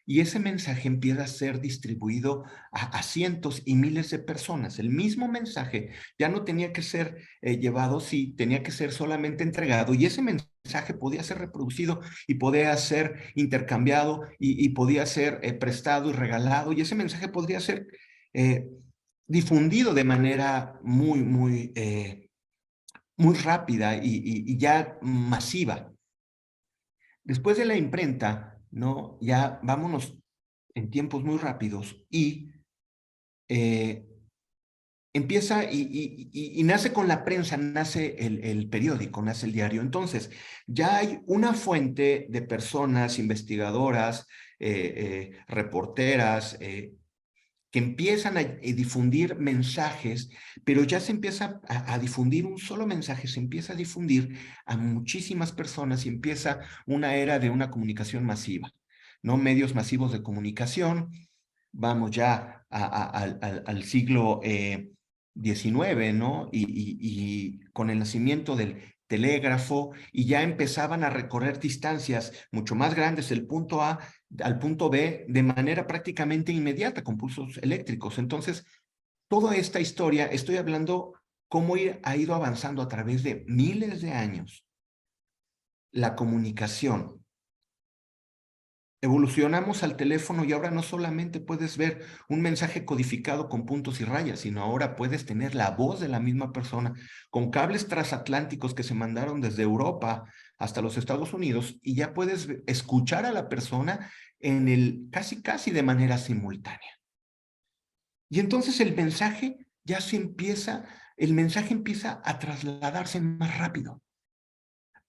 y ese mensaje empieza a ser distribuido a cientos y miles de personas. El mismo mensaje ya no tenía que ser llevado, sí, tenía que ser solamente entregado, y ese mensaje podía ser reproducido y podía ser intercambiado y podía ser prestado y regalado, y ese mensaje podría ser eh, difundido de manera muy rápida y ya masiva. Después de la imprenta, ¿no? Ya vámonos en tiempos muy rápidos y eh, empieza y nace con la prensa, nace el periódico, nace el diario. Entonces, ya hay una fuente de personas investigadoras, reporteras, que empiezan a difundir mensajes, pero ya se empieza a difundir un solo mensaje, se empieza a difundir a muchísimas personas y empieza una era de una comunicación masiva, ¿no? Medios masivos de comunicación, vamos ya al siglo XIX, ¿no? Y con el nacimiento del telégrafo, y ya empezaban a recorrer distancias mucho más grandes del punto A al punto B de manera prácticamente inmediata con pulsos eléctricos. Entonces, toda esta historia, estoy hablando cómo ha ido avanzando a través de miles de años la comunicación. Evolucionamos al teléfono y ahora no solamente puedes ver un mensaje codificado con puntos y rayas, sino ahora puedes tener la voz de la misma persona con cables transatlánticos que se mandaron desde Europa hasta los Estados Unidos, y ya puedes escuchar a la persona en casi de manera simultánea. Y entonces el mensaje empieza a trasladarse más rápido.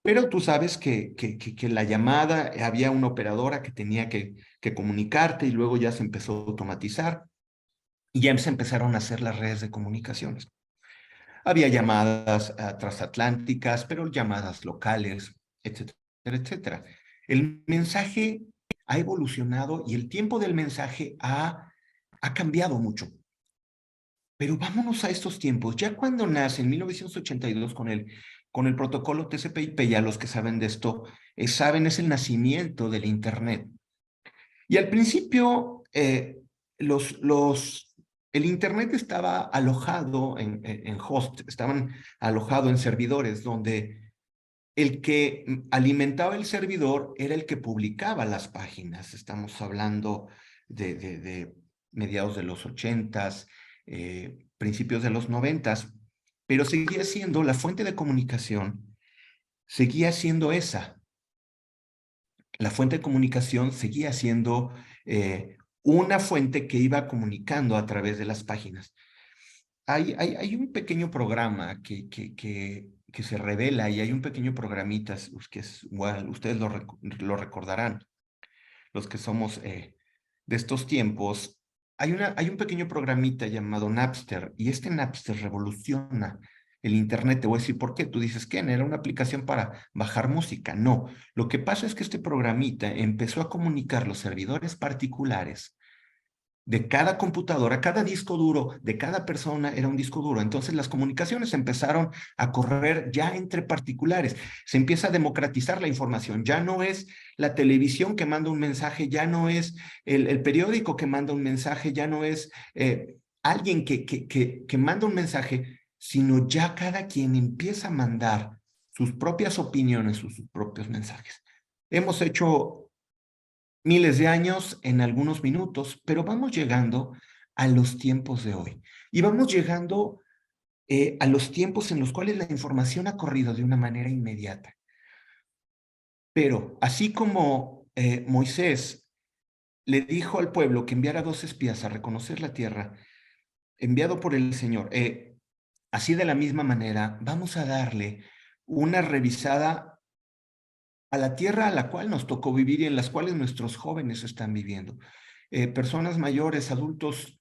Pero tú sabes que la llamada, había una operadora que tenía que comunicarte, y luego ya se empezó a automatizar y ya se empezaron a hacer las redes de comunicaciones. Había llamadas transatlánticas, pero llamadas locales, etcétera, etcétera. El mensaje ha evolucionado y el tiempo del mensaje ha cambiado mucho. Pero vámonos a estos tiempos. Ya cuando nace en 1982 con el protocolo TCP/IP, ya los que saben de esto saben, es el nacimiento del Internet. Y al principio, el Internet estaba alojado en host, estaban alojados en servidores donde el que alimentaba el servidor era el que publicaba las páginas. Estamos hablando de mediados de los 80s, principios de los 90s, pero seguía siendo la fuente de comunicación, seguía siendo esa. La fuente de comunicación seguía siendo una fuente que iba comunicando a través de las páginas. Hay un pequeño programa que se revela, y hay un pequeño programita que es igual, ustedes lo recordarán, los que somos de estos tiempos. Hay un pequeño programita llamado Napster, y este Napster revoluciona el Internet. Te voy a decir por qué. Tú dices, ¿qué? ¿Era una aplicación para bajar música? No. Lo que pasa es que este programita empezó a comunicar los servidores particulares de cada computadora, cada disco duro de cada persona era un disco duro. Entonces las comunicaciones empezaron a correr ya entre particulares. Se empieza a democratizar la información. Ya no es la televisión que manda un mensaje, ya no es el periódico que manda un mensaje, ya no es alguien que manda un mensaje, sino ya cada quien empieza a mandar sus propias opiniones, sus propios mensajes. Hemos hecho miles de años en algunos minutos, pero vamos llegando a los tiempos de hoy. Y vamos llegando a los tiempos en los cuales la información ha corrido de una manera inmediata. Pero así como Moisés le dijo al pueblo que enviara 2 espías a reconocer la tierra, enviado por el Señor, así de la misma manera vamos a darle una revisada a la tierra a la cual nos tocó vivir y en las cuales nuestros jóvenes están viviendo. Personas mayores, adultos,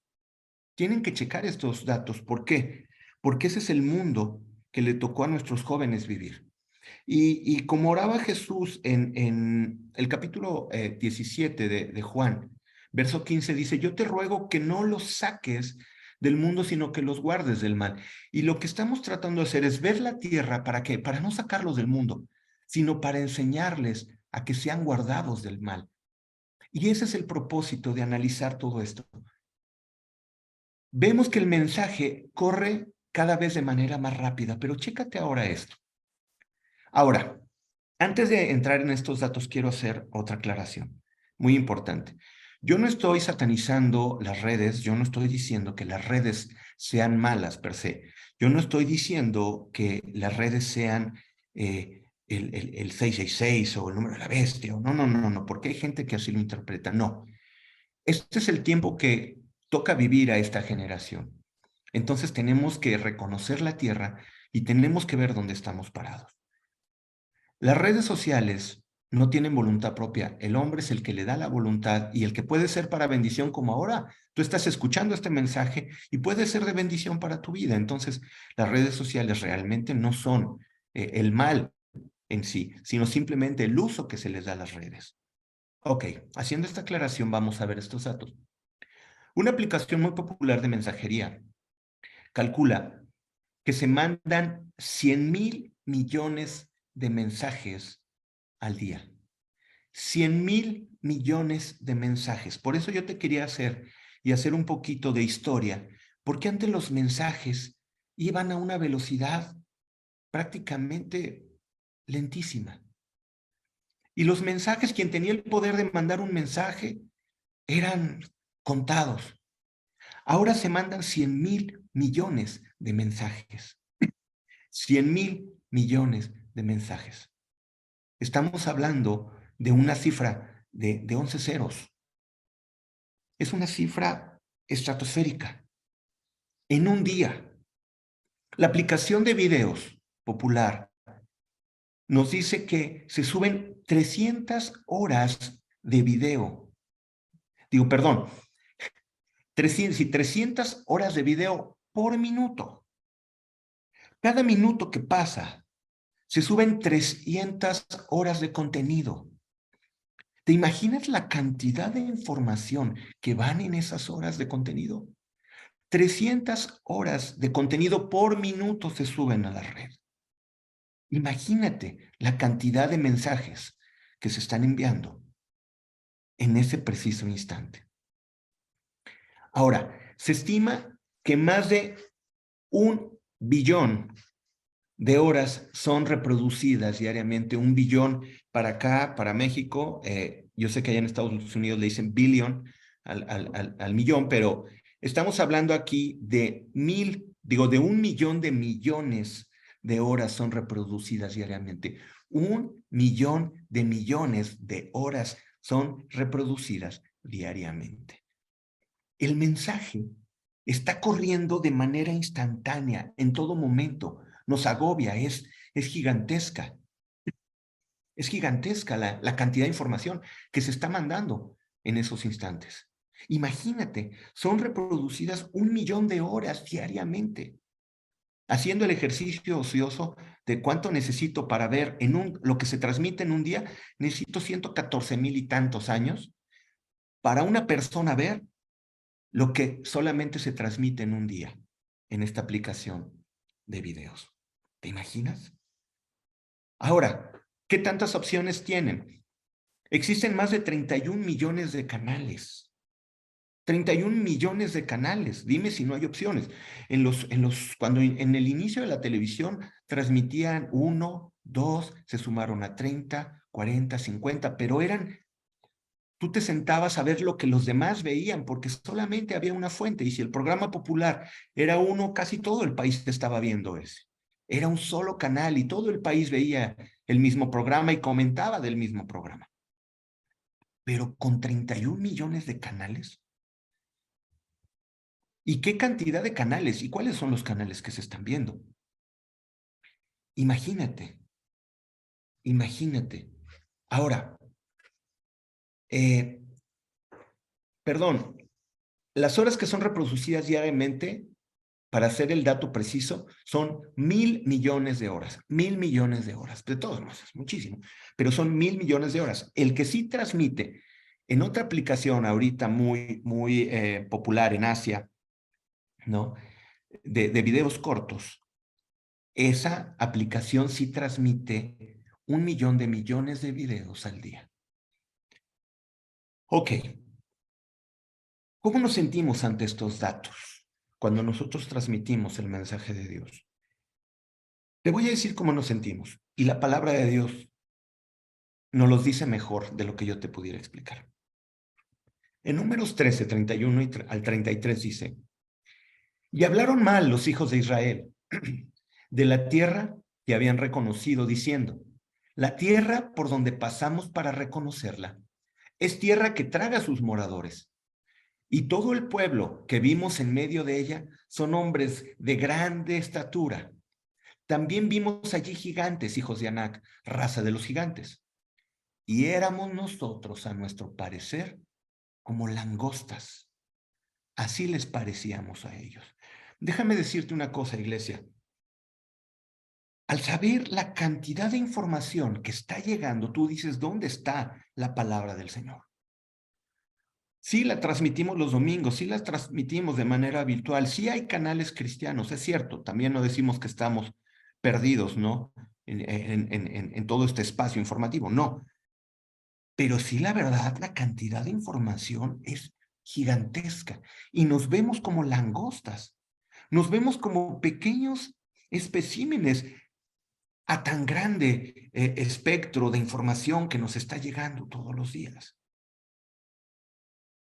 tienen que checar estos datos. ¿Por qué? Porque ese es el mundo que le tocó a nuestros jóvenes vivir. Y como oraba Jesús en el capítulo 17 de Juan, verso 15, dice, yo te ruego que no los saques del mundo, sino que los guardes del mal. Y lo que estamos tratando de hacer es ver la tierra. ¿Para qué? Para no sacarlos del mundo, sino para enseñarles a que sean guardados del mal. Y ese es el propósito de analizar todo esto. Vemos que el mensaje corre cada vez de manera más rápida, pero chécate ahora esto. Ahora, antes de entrar en estos datos, quiero hacer otra aclaración, muy importante. Yo no estoy satanizando las redes, yo no estoy diciendo que las redes sean malas per se. Yo no estoy diciendo que las redes sean el 666 o el número de la bestia. No, no, no, no, porque hay gente que así lo interpreta. No, este es el tiempo que toca vivir a esta generación. Entonces tenemos que reconocer la tierra y tenemos que ver dónde estamos parados. Las redes sociales no tienen voluntad propia. El hombre es el que le da la voluntad y el que puede ser para bendición, como ahora tú estás escuchando este mensaje y puede ser de bendición para tu vida. Entonces, las redes sociales realmente no son el mal en sí, sino simplemente el uso que se les da a las redes. Ok, haciendo esta aclaración, vamos a ver estos datos. Una aplicación muy popular de mensajería calcula que se mandan 100,000 millones de mensajes al día. 100,000 millones de mensajes. Por eso yo te quería hacer un poquito de historia, porque antes los mensajes iban a una velocidad prácticamente lentísima. Y los mensajes, quien tenía el poder de mandar un mensaje, eran contados. Ahora se mandan 100,000 millones de mensajes. 100,000 millones de mensajes. Estamos hablando de una cifra de 11 ceros. Es una cifra estratosférica. En un día, la aplicación de videos popular nos dice que se suben 300 horas de video. Digo, perdón, 300 horas de video por minuto. Cada minuto que pasa, se suben 300 horas de contenido. ¿Te imaginas la cantidad de información que van en esas horas de contenido? 300 horas de contenido por minuto se suben a la red. Imagínate la cantidad de mensajes que se están enviando en ese preciso instante. Ahora, se estima que más de 1 billón de horas son reproducidas diariamente. 1 billón para acá, para México. Yo sé que allá en Estados Unidos le dicen billion al millón, pero estamos hablando aquí de de 1 millón de millones de horas son reproducidas diariamente. 1 millón de millones de horas son reproducidas diariamente. El mensaje está corriendo de manera instantánea en todo momento. Nos agobia, es gigantesca. Es gigantesca la cantidad de información que se está mandando en esos instantes. Imagínate, son reproducidas 1 millón de horas diariamente. Haciendo el ejercicio ocioso de cuánto necesito para ver lo que se transmite en un día, necesito 114,000 y tantos años para una persona ver lo que solamente se transmite en un día en esta aplicación de videos. ¿Te imaginas? Ahora, ¿qué tantas opciones tienen? Existen más de 31 millones de canales. 31 millones de canales. Dime si no hay opciones. Cuando en el inicio de la televisión transmitían 1, 2, se sumaron a 30, 40, 50, pero tú te sentabas a ver lo que los demás veían, porque solamente había una fuente, y si el programa popular era uno, casi todo el país estaba viendo ese. Era un solo canal y todo el país veía el mismo programa y comentaba del mismo programa. Pero con 31 millones de canales. ¿Y qué cantidad de canales? ¿Y cuáles son los canales que se están viendo? Imagínate, imagínate. Ahora, perdón, las horas que son reproducidas diariamente, para hacer el dato preciso, son 1,000 millones de horas. 1,000 millones de horas. De todos modos, es muchísimo. Pero son 1,000 millones de horas. El que sí transmite en otra aplicación ahorita muy, muy popular en Asia, ¿no? De videos cortos, esa aplicación sí transmite 1 millón de millones de videos al día. Ok, ¿cómo nos sentimos ante estos datos cuando nosotros transmitimos el mensaje de Dios? Te voy a decir cómo nos sentimos, y la palabra de Dios nos los dice mejor de lo que yo te pudiera explicar. En Números 13, 31 al 33 dice, y hablaron mal los hijos de Israel de la tierra que habían reconocido, diciendo, la tierra por donde pasamos para reconocerla es tierra que traga a sus moradores. Y todo el pueblo que vimos en medio de ella son hombres de grande estatura. También vimos allí gigantes, hijos de Anac, raza de los gigantes. Y éramos nosotros, a nuestro parecer, como langostas. Así les parecíamos a ellos. Déjame decirte una cosa, iglesia. Al saber la cantidad de información que está llegando, tú dices, ¿dónde está la palabra del Señor? Sí la transmitimos los domingos, sí las transmitimos de manera virtual, sí hay canales cristianos, es cierto, también no decimos que estamos perdidos, ¿no? En todo este espacio informativo, no. Pero sí, la verdad, la cantidad de información es gigantesca y nos vemos como langostas, nos vemos como pequeños especímenes a tan grande espectro de información que nos está llegando todos los días.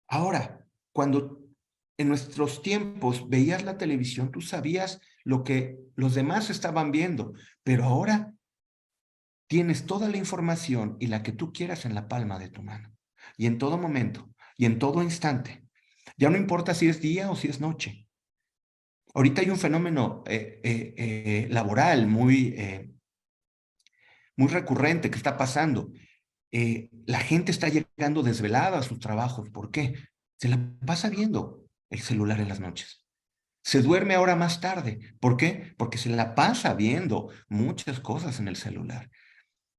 Ahora, cuando en nuestros tiempos veías la televisión, tú sabías lo que los demás estaban viendo, pero ahora tienes toda la información y la que tú quieras en la palma de tu mano. Y en todo momento, y en todo instante. Ya no importa si es día o si es noche. Ahorita hay un fenómeno laboral muy recurrente que está pasando. La gente está llegando desvelada a sus trabajos. ¿Por qué? Se la pasa viendo el celular en las noches. Se duerme ahora más tarde. ¿Por qué? Porque se la pasa viendo muchas cosas en el celular.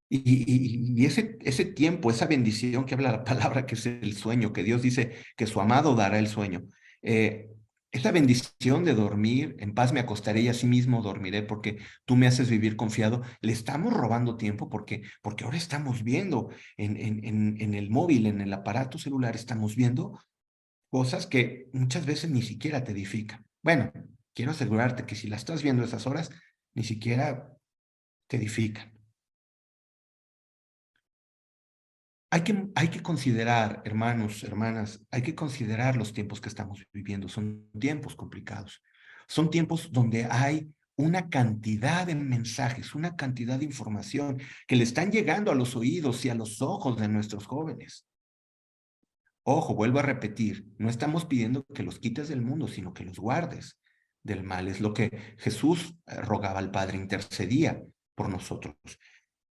Y ese tiempo, esa bendición que habla la palabra, que es el sueño, que Dios dice que su amado dará el sueño, esa bendición de dormir, en paz me acostaré y así mismo dormiré porque tú me haces vivir confiado, le estamos robando tiempo porque ahora estamos viendo en el móvil, en el aparato celular, estamos viendo cosas que muchas veces ni siquiera te edifican. Bueno, quiero asegurarte que si la estás viendo a esas horas, ni siquiera te edifican. Hay que considerar, hermanos, hermanas, hay que considerar los tiempos que estamos viviendo. Son tiempos complicados. Son tiempos donde hay una cantidad de mensajes, una cantidad de información que le están llegando a los oídos y a los ojos de nuestros jóvenes. Ojo, vuelvo a repetir, no estamos pidiendo que los quites del mundo, sino que los guardes del mal. Es lo que Jesús rogaba al Padre, intercedía por nosotros.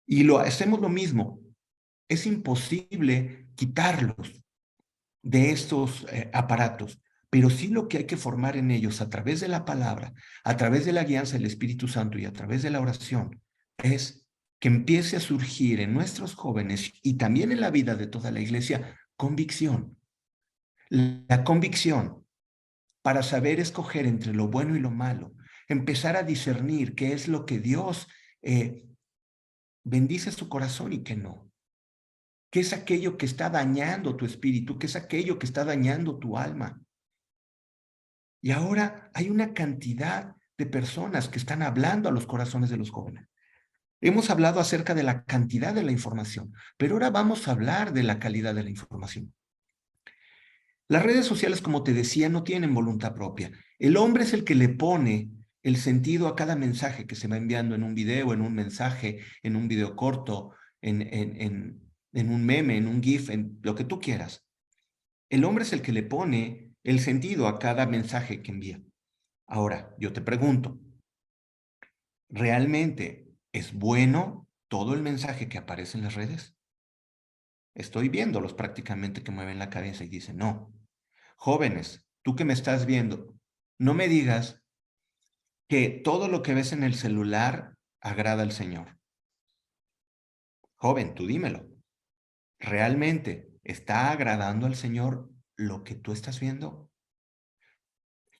Y hacemos lo mismo. Es imposible quitarlos de estos aparatos, pero sí lo que hay que formar en ellos a través de la palabra, a través de la guianza del Espíritu Santo y a través de la oración, es que empiece a surgir en nuestros jóvenes y también en la vida de toda la iglesia convicción. La convicción para saber escoger entre lo bueno y lo malo, empezar a discernir qué es lo que Dios bendice su corazón y qué no. ¿Qué es aquello que está dañando tu espíritu? ¿Qué es aquello que está dañando tu alma? Y ahora hay una cantidad de personas que están hablando a los corazones de los jóvenes. Hemos hablado acerca de la cantidad de la información, pero ahora vamos a hablar de la calidad de la información. Las redes sociales, como te decía, no tienen voluntad propia. El hombre es el que le pone el sentido a cada mensaje que se va enviando en un video, en un mensaje, en un video corto, en un meme, en un GIF, en lo que tú quieras. El hombre es el que le pone el sentido a cada mensaje que envía. Ahora, yo te pregunto, ¿realmente es bueno todo el mensaje que aparece en las redes? Estoy viéndolos prácticamente que mueven la cabeza y dicen, no. Jóvenes, tú que me estás viendo, no me digas que todo lo que ves en el celular agrada al Señor. Joven, tú dímelo. ¿Realmente está agradando al Señor lo que tú estás viendo?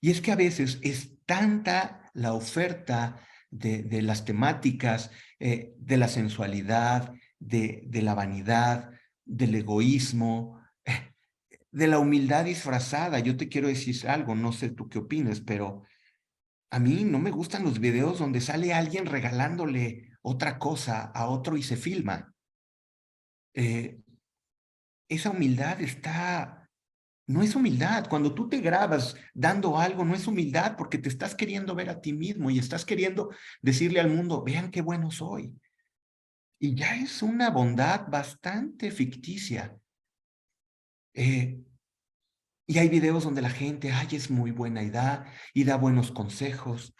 Y es que a veces es tanta la oferta de las temáticas, de la sensualidad, de la vanidad, del egoísmo, de la humildad disfrazada. Yo te quiero decir algo, no sé tú qué opines, pero a mí no me gustan los videos donde sale alguien regalándole otra cosa a otro y se filma. Eh, esa humildad no es humildad. Cuando tú te grabas dando algo, no es humildad porque te estás queriendo ver a ti mismo y estás queriendo decirle al mundo, vean qué bueno soy. Y ya es una bondad bastante ficticia. Eh, y hay videos donde la gente, ay, es muy buena y da buenos consejos.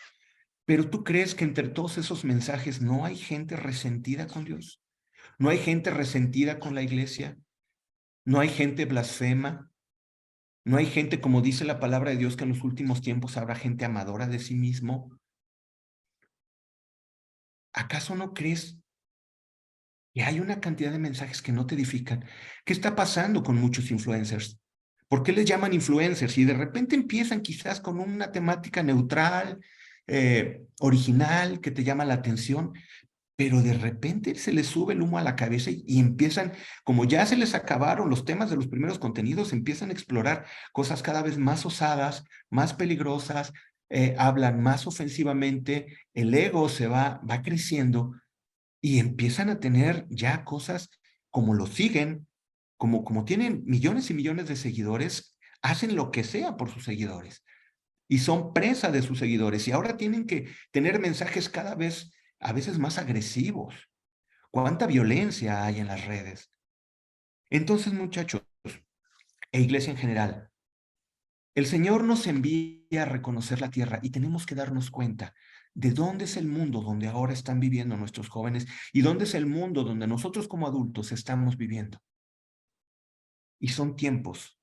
Pero ¿tú crees que entre todos esos mensajes no hay gente resentida con Dios? ¿No hay gente resentida con la iglesia? ¿No hay gente blasfema? ¿No hay gente, como dice la palabra de Dios, que en los últimos tiempos habrá gente amadora de sí mismo? ¿Acaso no crees que hay una cantidad de mensajes que no te edifican? ¿Qué está pasando con muchos influencers? ¿Por qué les llaman influencers? Y de repente empiezan quizás con una temática neutral, original, que te llama la atención, pero de repente se les sube el humo a la cabeza y empiezan, como ya se les acabaron los temas de los primeros contenidos, empiezan a explorar cosas cada vez más osadas, más peligrosas, hablan más ofensivamente, el ego va creciendo y empiezan a tener ya cosas como lo siguen, como tienen millones y millones de seguidores, hacen lo que sea por sus seguidores y son presa de sus seguidores y ahora tienen que tener mensajes cada vez, a veces más agresivos. ¿Cuánta violencia hay en las redes? Entonces, muchachos, e iglesia en general, el Señor nos envía a reconocer la tierra y tenemos que darnos cuenta de dónde es el mundo donde ahora están viviendo nuestros jóvenes y dónde es el mundo donde nosotros como adultos estamos viviendo. Y son tiempos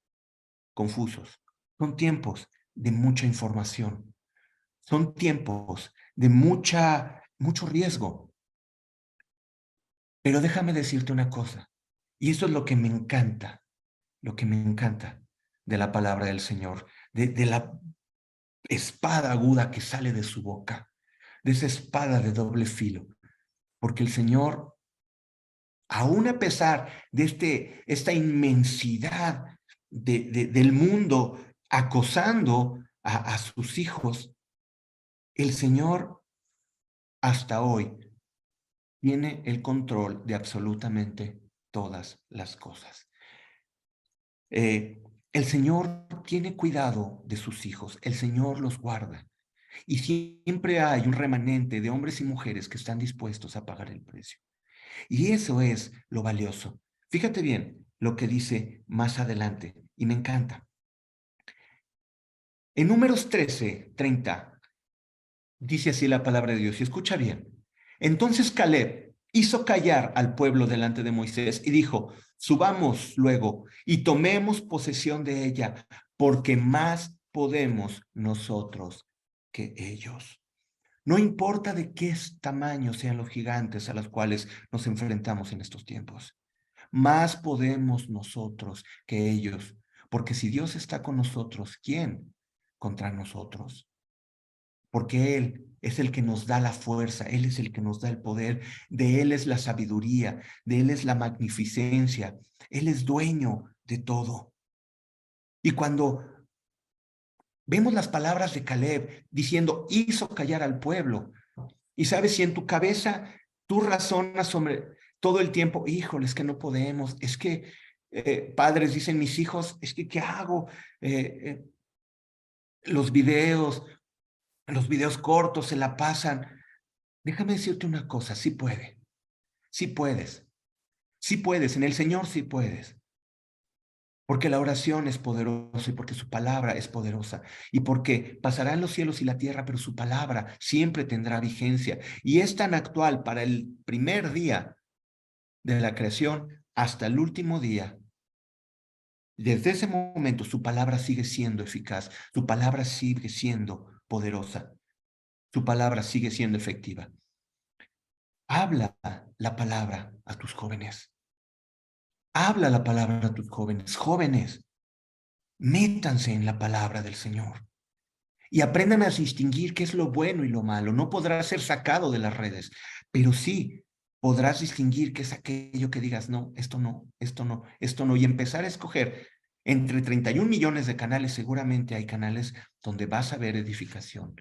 confusos, son tiempos de mucha información, son tiempos de mucho riesgo. Pero déjame decirte una cosa, y eso es lo que me encanta de la palabra del Señor, de la espada aguda que sale de su boca, de esa espada de doble filo, porque el Señor, aún a pesar de esta inmensidad del mundo acosando a sus hijos, el Señor hasta hoy tiene el control de absolutamente todas las cosas. El Señor tiene cuidado de sus hijos, el Señor los guarda. Y siempre hay un remanente de hombres y mujeres que están dispuestos a pagar el precio. Y eso es lo valioso. Fíjate bien lo que dice más adelante, y me encanta. En Números 13:30, dice así la palabra de Dios, y escucha bien. Entonces Caleb hizo callar al pueblo delante de Moisés y dijo, subamos luego y tomemos posesión de ella, porque más podemos nosotros que ellos. No importa de qué tamaño sean los gigantes a los cuales nos enfrentamos en estos tiempos, más podemos nosotros que ellos, porque si Dios está con nosotros, ¿quién contra nosotros? Porque Él es el que nos da la fuerza, Él es el que nos da el poder, de Él es la sabiduría, de Él es la magnificencia, Él es dueño de todo. Y cuando vemos las palabras de Caleb diciendo, hizo callar al pueblo, y sabes, si en tu cabeza tú razonas sobre todo el tiempo, híjoles, que no podemos, es que padres dicen mis hijos, es que ¿qué hago? Los videos, los videos cortos se la pasan. Déjame decirte una cosa, sí puede, sí puedes, sí puedes, en el Señor sí puedes, porque la oración es poderosa y porque su palabra es poderosa y porque pasarán los cielos y la tierra, pero su palabra siempre tendrá vigencia y es tan actual para el primer día de la creación hasta el último día. Desde ese momento su palabra sigue siendo eficaz, su palabra sigue siendo poderosa, su palabra sigue siendo efectiva. Habla la palabra a tus jóvenes. Habla la palabra a tus jóvenes. Jóvenes, métanse en la palabra del Señor y aprendan a distinguir qué es lo bueno y lo malo. No podrás ser sacado de las redes, pero sí podrás distinguir qué es aquello que digas, no, esto no, esto no, esto no, y empezar a escoger. Entre 31 millones de canales, seguramente hay canales donde vas a ver edificación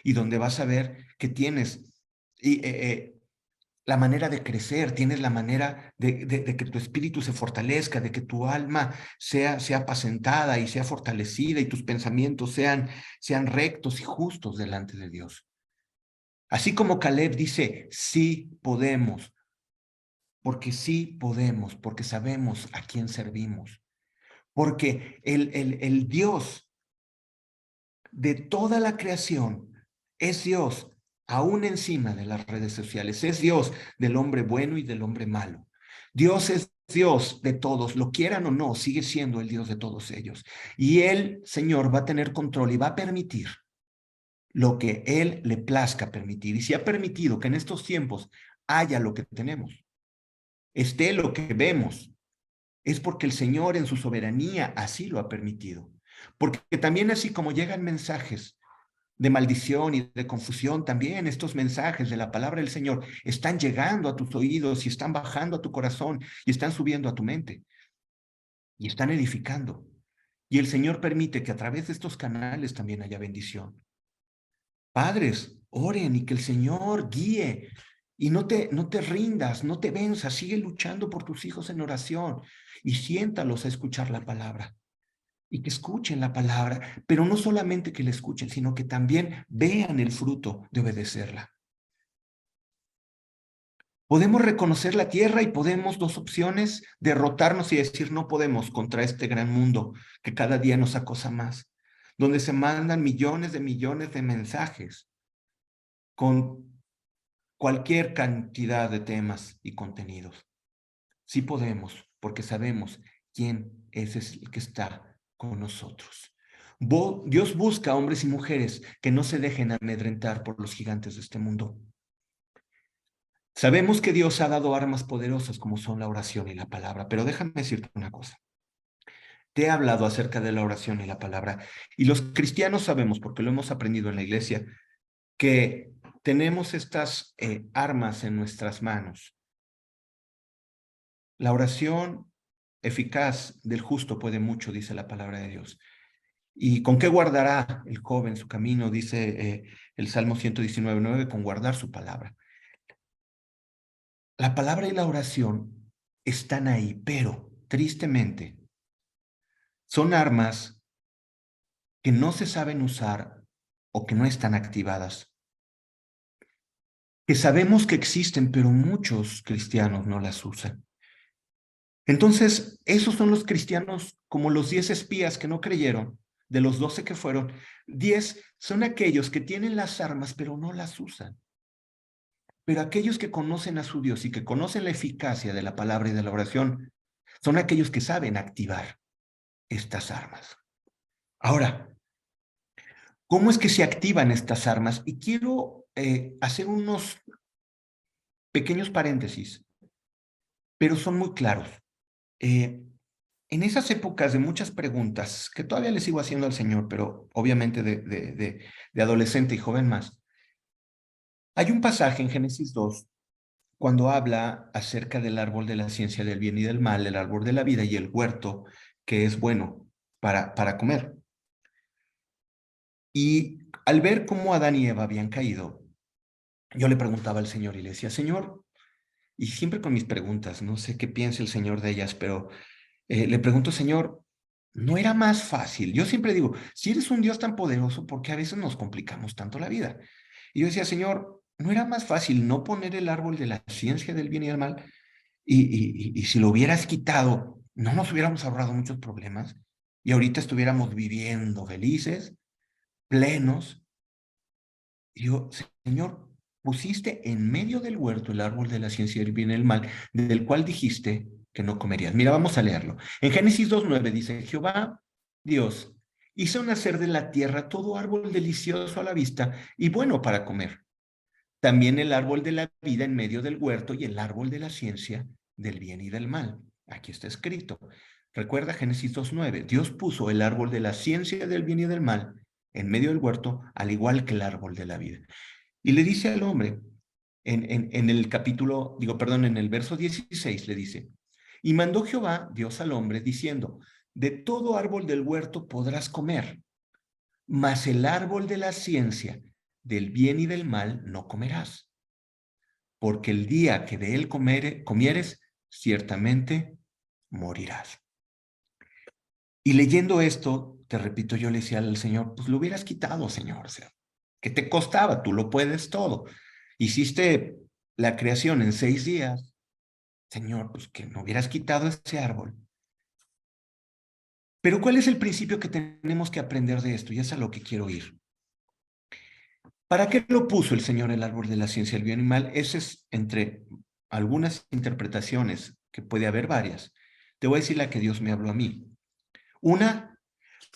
y donde vas a ver que tienes y, la manera de crecer, tienes la manera de que tu espíritu se fortalezca, de que tu alma sea apacentada y sea fortalecida y tus pensamientos sean rectos y justos delante de Dios. Así como Caleb dice, sí podemos, porque sabemos a quién servimos, porque el Dios de toda la creación es Dios, aún encima de las redes sociales, es Dios del hombre bueno y del hombre malo. Dios es Dios de todos, lo quieran o no, sigue siendo el Dios de todos ellos. Y el Señor va a tener control y va a permitir lo que Él le plazca permitir. Y si ha permitido que en estos tiempos haya lo que tenemos, esté lo que vemos, es porque el Señor en su soberanía así lo ha permitido. Porque también así como llegan mensajes de maldición y de confusión, también estos mensajes de la palabra del Señor están llegando a tus oídos y están bajando a tu corazón y están subiendo a tu mente y están edificando. Y el Señor permite que a través de estos canales también haya bendición. Padres, oren y que el Señor guíe y no te rindas, no te venzas, sigue luchando por tus hijos en oración y siéntalos a escuchar la palabra y que escuchen la palabra, pero no solamente que la escuchen, sino que también vean el fruto de obedecerla. Podemos reconocer la tierra y podemos, dos opciones, derrotarnos y decir no podemos contra este gran mundo que cada día nos acosa más, donde se mandan millones de mensajes con cualquier cantidad de temas y contenidos. Sí podemos, porque sabemos quién es el que está con nosotros. Dios busca hombres y mujeres que no se dejen amedrentar por los gigantes de este mundo. Sabemos que Dios ha dado armas poderosas como son la oración y la palabra, pero déjame decirte una cosa. Te he hablado acerca de la oración y la palabra, y los cristianos sabemos, porque lo hemos aprendido en la iglesia, que tenemos estas armas en nuestras manos. La oración eficaz del justo puede mucho, dice la palabra de Dios. ¿Y con qué guardará el joven su camino? Dice el Salmo 119:9, con guardar su palabra. La palabra y la oración están ahí, pero tristemente son armas que no se saben usar o que no están activadas, que sabemos que existen, pero muchos cristianos no las usan. Entonces, esos son los cristianos como los 10 espías que no creyeron, de los 12 que fueron, 10 son aquellos que tienen las armas, pero no las usan. Pero aquellos que conocen a su Dios y que conocen la eficacia de la palabra y de la oración, son aquellos que saben activar estas armas. Ahora, ¿cómo es que se activan estas armas? Y quiero hacer unos pequeños paréntesis, pero son muy claros. En esas épocas de muchas preguntas, que todavía le sigo haciendo al Señor, pero obviamente de adolescente y joven más, hay un pasaje en Génesis 2 cuando habla acerca del árbol de la ciencia del bien y del mal, el árbol de la vida y el huerto que es bueno para comer. Y al ver cómo Adán y Eva habían caído, yo le preguntaba al Señor y le decía, Señor, y siempre con mis preguntas, no sé qué piensa el Señor de ellas, pero le pregunto, Señor, ¿no era más fácil? Yo siempre digo, si eres un Dios tan poderoso, ¿por qué a veces nos complicamos tanto la vida? Y yo decía, Señor, ¿no era más fácil no poner el árbol de la ciencia del bien y del mal? Y si lo hubieras quitado, no nos hubiéramos ahorrado muchos problemas y ahorita estuviéramos viviendo felices, plenos. Y yo, Señor, pusiste en medio del huerto el árbol de la ciencia del bien y del mal, del cual dijiste que no comerías. Mira, vamos a leerlo. En Génesis 2:9 dice, Jehová, Dios, hizo nacer de la tierra todo árbol delicioso a la vista y bueno para comer. También el árbol de la vida en medio del huerto y el árbol de la ciencia del bien y del mal. Aquí está escrito. Recuerda Génesis 2:9. Dios puso el árbol de la ciencia del bien y del mal en medio del huerto, al igual que el árbol de la vida. Y le dice al hombre, en el en el verso 16 le dice, y mandó Jehová, Dios al hombre, diciendo, de todo árbol del huerto podrás comer, mas el árbol de la ciencia del bien y del mal no comerás, porque el día que de él comieres, ciertamente morirás. Y leyendo esto, te repito, yo le decía al Señor, pues lo hubieras quitado, Señor, o sea, ¿qué te costaba? Tú lo puedes todo. Hiciste la creación en 6 días, Señor, pues que no hubieras quitado ese árbol. Pero ¿cuál es el principio que tenemos que aprender de esto? Y es a lo que quiero ir. ¿Para qué lo puso el Señor el árbol de la ciencia del bien y mal? Ese es entre algunas interpretaciones, que puede haber varias. Te voy a decir la que Dios me habló a mí. Una,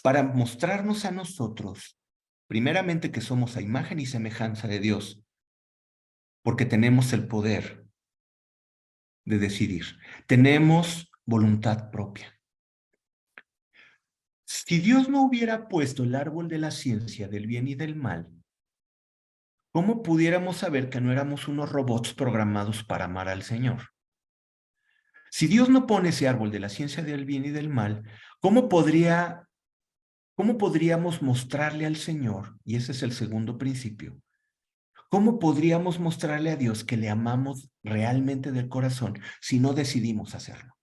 para mostrarnos a nosotros, primeramente que somos a imagen y semejanza de Dios, porque tenemos el poder de decidir. Tenemos voluntad propia. Si Dios no hubiera puesto el árbol de la ciencia del bien y del mal, ¿cómo pudiéramos saber que no éramos unos robots programados para amar al Señor? Si Dios no pone ese árbol de la ciencia del bien y del mal, ¿cómo podríamos mostrarle al Señor? Y ese es el segundo principio. ¿Cómo podríamos mostrarle a Dios que le amamos realmente del corazón si no decidimos hacerlo?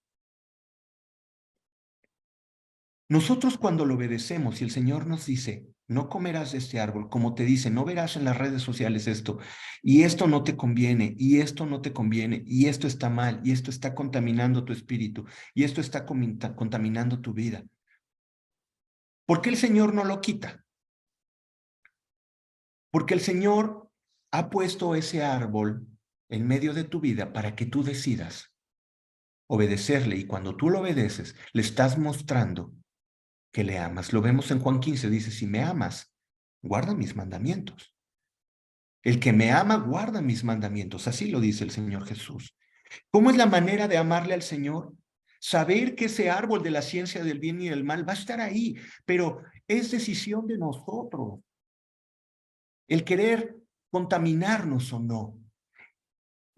Nosotros cuando lo obedecemos y el Señor nos dice, no comerás de este árbol, como te dice, no verás en las redes sociales esto, y esto no te conviene, y esto no te conviene, y esto está mal, y esto está contaminando tu espíritu, y esto está contaminando tu vida. ¿Por qué el Señor no lo quita? Porque el Señor ha puesto ese árbol en medio de tu vida para que tú decidas obedecerle, y cuando tú lo obedeces, le estás mostrando que le amas. Lo vemos en Juan 15, dice, si me amas, guarda mis mandamientos. El que me ama, guarda mis mandamientos. Así lo dice el Señor Jesús. ¿Cómo es la manera de amarle al Señor? Saber que ese árbol de la ciencia del bien y del mal va a estar ahí, pero es decisión de nosotros el querer contaminarnos o no.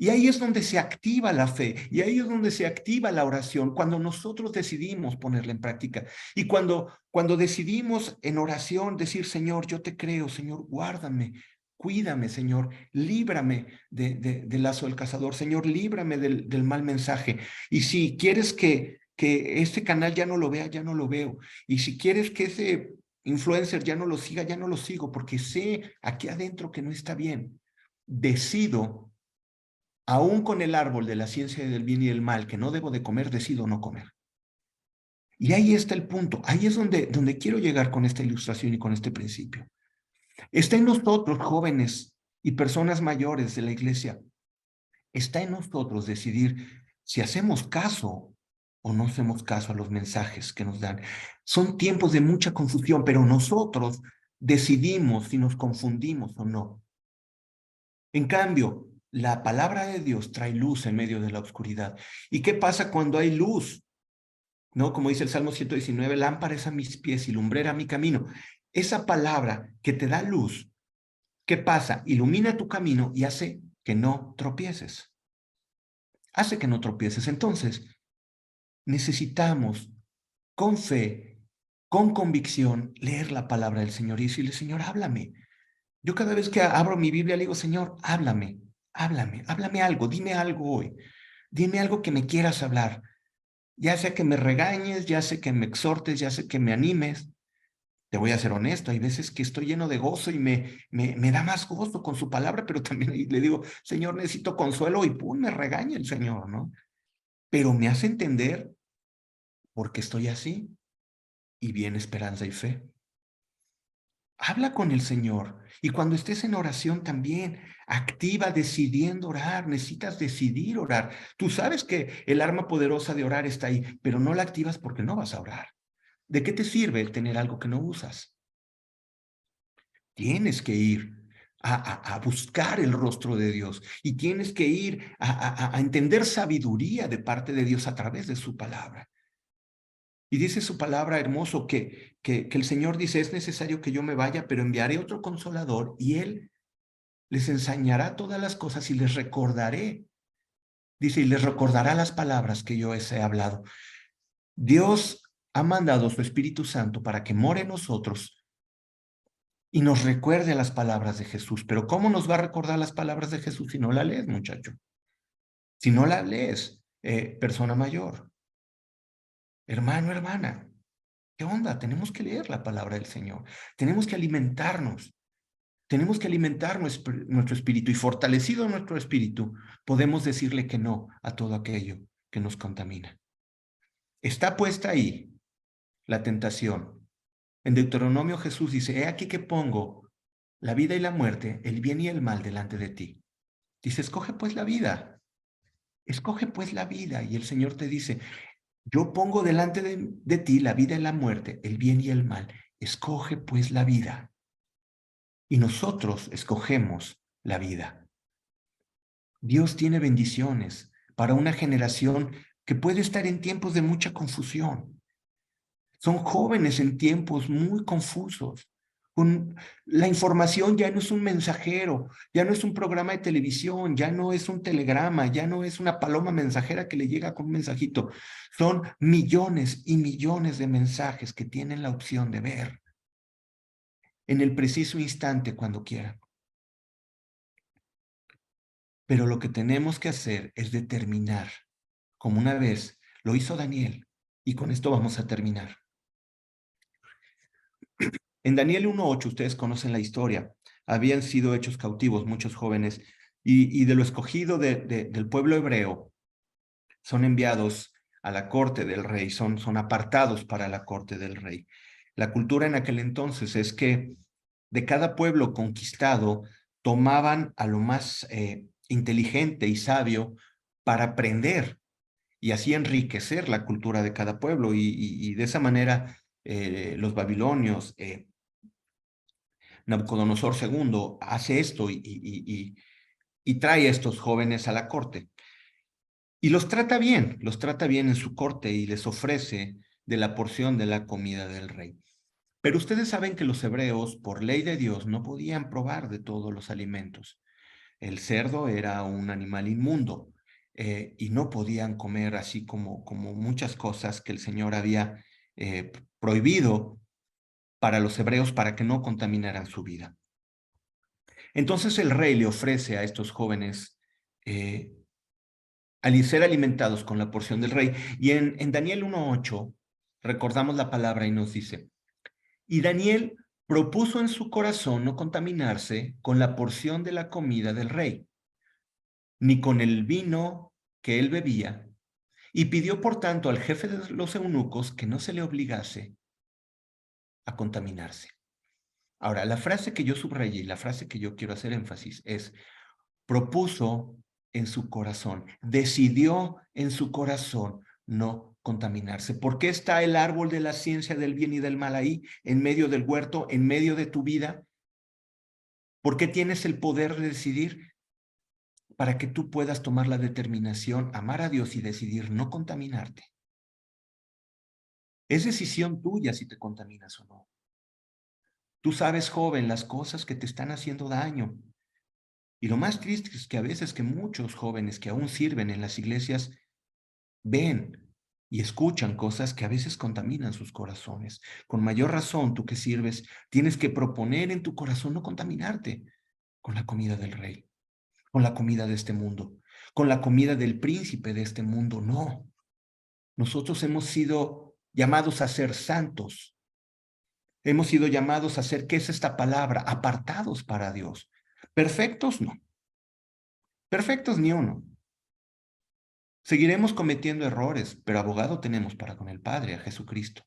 Y ahí es donde se activa la fe, y ahí es donde se activa la oración, cuando nosotros decidimos ponerla en práctica. Y cuando decidimos en oración decir, Señor, yo te creo, Señor, guárdame, cuídame, Señor, líbrame del lazo del cazador, Señor, líbrame del mal mensaje. Y si quieres que este canal ya no lo vea, ya no lo veo. Y si quieres que ese influencer ya no lo siga, ya no lo sigo, porque sé aquí adentro que no está bien. Decido, aún con el árbol de la ciencia del bien y del mal, que no debo de comer, decido no comer. Y ahí está el punto. Ahí es donde quiero llegar con esta ilustración y con este principio. Está en nosotros, jóvenes y personas mayores de la iglesia, está en nosotros decidir si hacemos caso o no hacemos caso a los mensajes que nos dan. Son tiempos de mucha confusión, pero nosotros decidimos si nos confundimos o no. En cambio, la palabra de Dios trae luz en medio de la oscuridad. ¿Y qué pasa cuando hay luz? ¿No? Como dice el Salmo 119, lámpara es a mis pies y lumbrera a mi camino. Esa palabra que te da luz, ¿qué pasa? Ilumina tu camino y hace que no tropieces. Hace que no tropieces. Entonces, necesitamos con fe, con convicción, leer la palabra del Señor y decirle, Señor, háblame. Yo cada vez que abro mi Biblia le digo, Señor, háblame, háblame algo, dime algo hoy. Dime algo que me quieras hablar. Ya sea que me regañes, ya sea que me exhortes, ya sea que me animes. Te voy a ser honesto, hay veces que estoy lleno de gozo y me da más gozo con su palabra, pero también le digo, Señor, necesito consuelo y pum, me regaña el Señor, ¿no? Pero me hace entender por qué estoy así y viene esperanza y fe. Habla con el Señor y cuando estés en oración también, activa decidiendo orar, necesitas decidir orar. Tú sabes que el arma poderosa de orar está ahí, pero no la activas porque no vas a orar. ¿De qué te sirve el tener algo que no usas? Tienes que ir a buscar el rostro de Dios y tienes que ir a entender sabiduría de parte de Dios a través de su palabra. Y dice su palabra hermoso que el Señor dice, es necesario que yo me vaya, pero enviaré otro consolador y Él les enseñará todas las cosas y les recordaré. Dice, y les recordará las palabras que yo les he hablado. Dios ha mandado su Espíritu Santo para que more en nosotros y nos recuerde las palabras de Jesús. Pero ¿cómo nos va a recordar las palabras de Jesús si no la lees, muchacho? Si no la lees, persona mayor, hermano, hermana, ¿qué onda? Tenemos que leer la palabra del Señor. Tenemos que alimentarnos. Tenemos que alimentar nuestro espíritu y fortalecido nuestro espíritu, podemos decirle que no a todo aquello que nos contamina. Está puesta ahí la tentación. En Deuteronomio Jesús dice, he aquí que pongo la vida y la muerte, el bien y el mal delante de ti. Dice, escoge pues la vida. Escoge pues la vida. Y el Señor te dice, yo pongo delante de ti la vida y la muerte, el bien y el mal. Escoge pues la vida. Y nosotros escogemos la vida. Dios tiene bendiciones para una generación que puede estar en tiempos de mucha confusión. Son jóvenes en tiempos muy confusos. La información ya no es un mensajero, ya no es un programa de televisión, ya no es un telegrama, ya no es una paloma mensajera que le llega con un mensajito. Son millones y millones de mensajes que tienen la opción de ver en el preciso instante cuando quieran. Pero lo que tenemos que hacer es determinar, como una vez lo hizo Daniel, y con esto vamos a terminar. En Daniel 1:8, ustedes conocen la historia, habían sido hechos cautivos muchos jóvenes, y de lo escogido del pueblo hebreo, son enviados a la corte del rey, son apartados para la corte del rey. La cultura en aquel entonces es que de cada pueblo conquistado tomaban a lo más inteligente y sabio para aprender y así enriquecer la cultura de cada pueblo. Y de esa manera los babilonios, Nabucodonosor II, hace esto y trae a estos jóvenes a la corte. Y los trata bien en su corte y les ofrece de la porción de la comida del rey. Pero ustedes saben que los hebreos, por ley de Dios, no podían probar de todos los alimentos. El cerdo era un animal inmundo y no podían comer así como muchas cosas que el Señor había prohibido para los hebreos para que no contaminaran su vida. Entonces el rey le ofrece a estos jóvenes al ser alimentados con la porción del rey. Y en Daniel 1:8 recordamos la palabra y nos dice, y Daniel propuso en su corazón no contaminarse con la porción de la comida del rey, ni con el vino que él bebía, y pidió por tanto al jefe de los eunucos que no se le obligase a contaminarse. Ahora, la frase que yo subrayé y la frase que yo quiero hacer énfasis es, propuso en su corazón, decidió en su corazón no contaminarse. ¿Por qué está el árbol de la ciencia del bien y del mal ahí, en medio del huerto, en medio de tu vida? ¿Por qué tienes el poder de decidir? Para que tú puedas tomar la determinación, amar a Dios y decidir no contaminarte. Es decisión tuya si te contaminas o no. Tú sabes, joven, las cosas que te están haciendo daño. Y lo más triste es que a veces que muchos jóvenes que aún sirven en las iglesias ven y escuchan cosas que a veces contaminan sus corazones. Con mayor razón, tú que sirves, tienes que proponer en tu corazón no contaminarte con la comida del rey, con la comida de este mundo, con la comida del príncipe de este mundo. No. Nosotros hemos sido llamados a ser santos. Hemos sido llamados a ser, ¿qué es esta palabra? Apartados para Dios. Perfectos, no. Perfectos ni uno. Seguiremos cometiendo errores, pero abogado tenemos para con el Padre, a Jesucristo.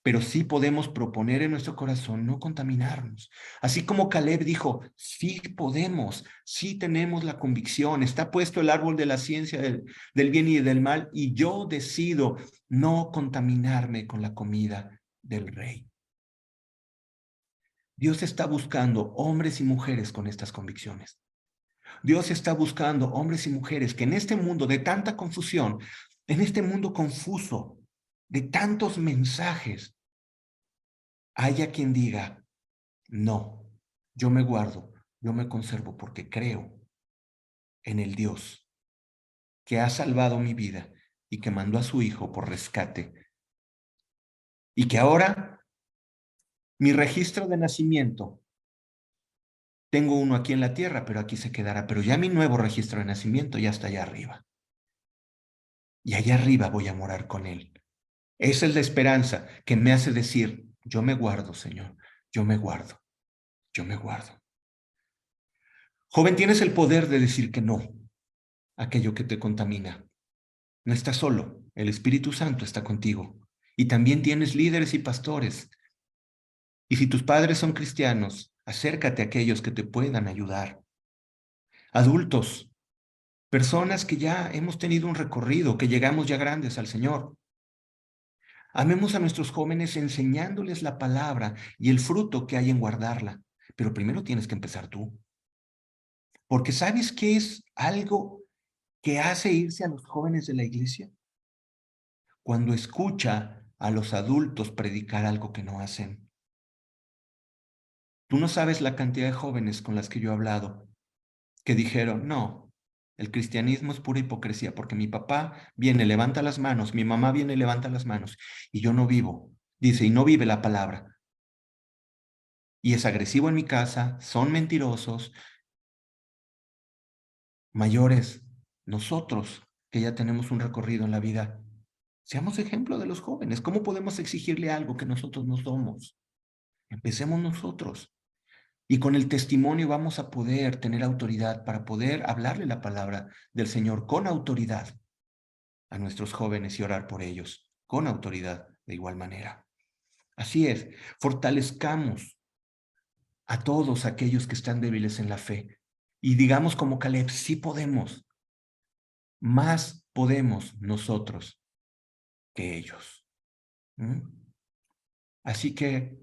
Pero sí podemos proponer en nuestro corazón no contaminarnos. Así como Caleb dijo, sí podemos, sí tenemos la convicción, está puesto el árbol de la ciencia del bien y del mal, y yo decido no contaminarme con la comida del rey. Dios está buscando hombres y mujeres con estas convicciones. Dios está buscando hombres y mujeres que en este mundo de tanta confusión, en este mundo confuso, de tantos mensajes, haya quien diga, no, yo me guardo, yo me conservo porque creo en el Dios que ha salvado mi vida y que mandó a su Hijo por rescate y que ahora mi registro de nacimiento, tengo uno aquí en la tierra, pero aquí se quedará, pero ya mi nuevo registro de nacimiento ya está allá arriba. Y allá arriba voy a morar con Él. Esa es la esperanza que me hace decir, yo me guardo, Señor, yo me guardo, yo me guardo. Joven, tienes el poder de decir que no a aquello que te contamina. No estás solo, el Espíritu Santo está contigo. Y también tienes líderes y pastores. Y si tus padres son cristianos, acércate a aquellos que te puedan ayudar. Adultos, personas que ya hemos tenido un recorrido, que llegamos ya grandes al Señor. Amemos a nuestros jóvenes enseñándoles la palabra y el fruto que hay en guardarla. Pero primero tienes que empezar tú. Porque ¿sabes qué es algo que hace irse a los jóvenes de la iglesia? Cuando escucha a los adultos predicar algo que no hacen. Tú no sabes la cantidad de jóvenes con las que yo he hablado que dijeron, no, el cristianismo es pura hipocresía porque mi papá viene, levanta las manos, mi mamá viene, levanta las manos y yo no vivo. Dice, y no vive la palabra. Y es agresivo en mi casa, son mentirosos, mayores, nosotros que ya tenemos un recorrido en la vida. Seamos ejemplo de los jóvenes. ¿Cómo podemos exigirle algo que nosotros no somos? Empecemos nosotros. Y con el testimonio vamos a poder tener autoridad para poder hablarle la palabra del Señor con autoridad a nuestros jóvenes y orar por ellos con autoridad de igual manera. Así es, fortalezcamos a todos aquellos que están débiles en la fe y digamos como Caleb, sí podemos, más podemos nosotros que ellos. ¿Mm? Así que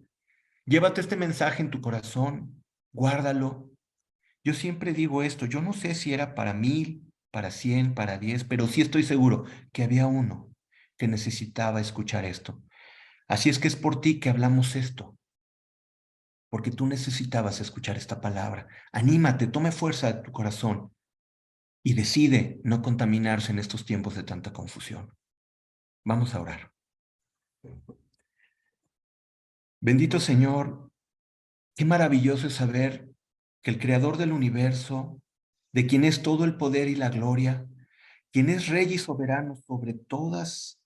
llévate este mensaje en tu corazón, guárdalo. Yo siempre digo esto, yo no sé si era para 1000, para 100, para 10, pero sí estoy seguro que había uno que necesitaba escuchar esto. Así es que es por ti que hablamos esto, porque tú necesitabas escuchar esta palabra. Anímate, tome fuerza de tu corazón y decide no contaminarse en estos tiempos de tanta confusión. Vamos a orar. Bendito Señor, qué maravilloso es saber que el Creador del universo, de quien es todo el poder y la gloria, quien es Rey y soberano sobre todas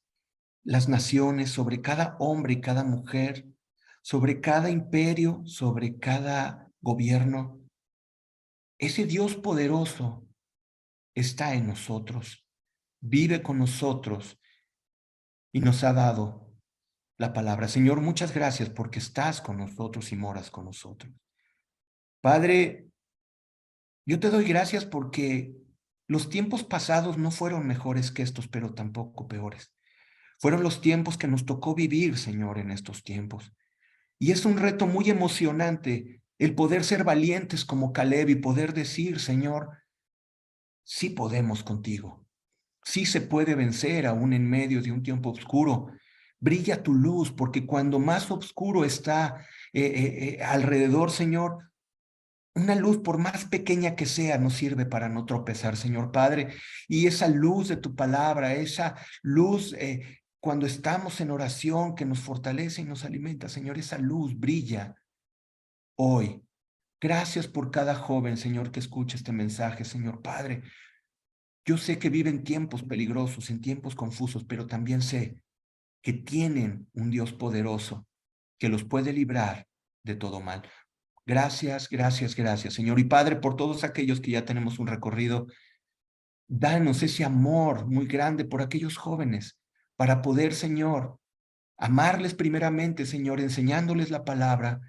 las naciones, sobre cada hombre y cada mujer, sobre cada imperio, sobre cada gobierno, ese Dios poderoso está en nosotros, vive con nosotros y nos ha dado la palabra. Señor, muchas gracias porque estás con nosotros y moras con nosotros. Padre, yo te doy gracias porque los tiempos pasados no fueron mejores que estos, pero tampoco peores. Fueron los tiempos que nos tocó vivir, Señor, en estos tiempos. Y es un reto muy emocionante el poder ser valientes como Caleb y poder decir, Señor, sí podemos contigo. Sí se puede vencer aún en medio de un tiempo oscuro. Brilla tu luz, porque cuando más oscuro está alrededor, Señor, una luz, por más pequeña que sea, nos sirve para no tropezar, Señor Padre. Y esa luz de tu palabra, esa luz cuando estamos en oración que nos fortalece y nos alimenta, Señor, esa luz brilla hoy. Gracias por cada joven, Señor, que escucha este mensaje, Señor Padre. Yo sé que viven tiempos peligrosos, en tiempos confusos, pero también sé que tienen un Dios poderoso que los puede librar de todo mal. Gracias, gracias, gracias, Señor. Y Padre, por todos aquellos que ya tenemos un recorrido, danos ese amor muy grande por aquellos jóvenes para poder, Señor, amarles primeramente, Señor, enseñándoles la palabra,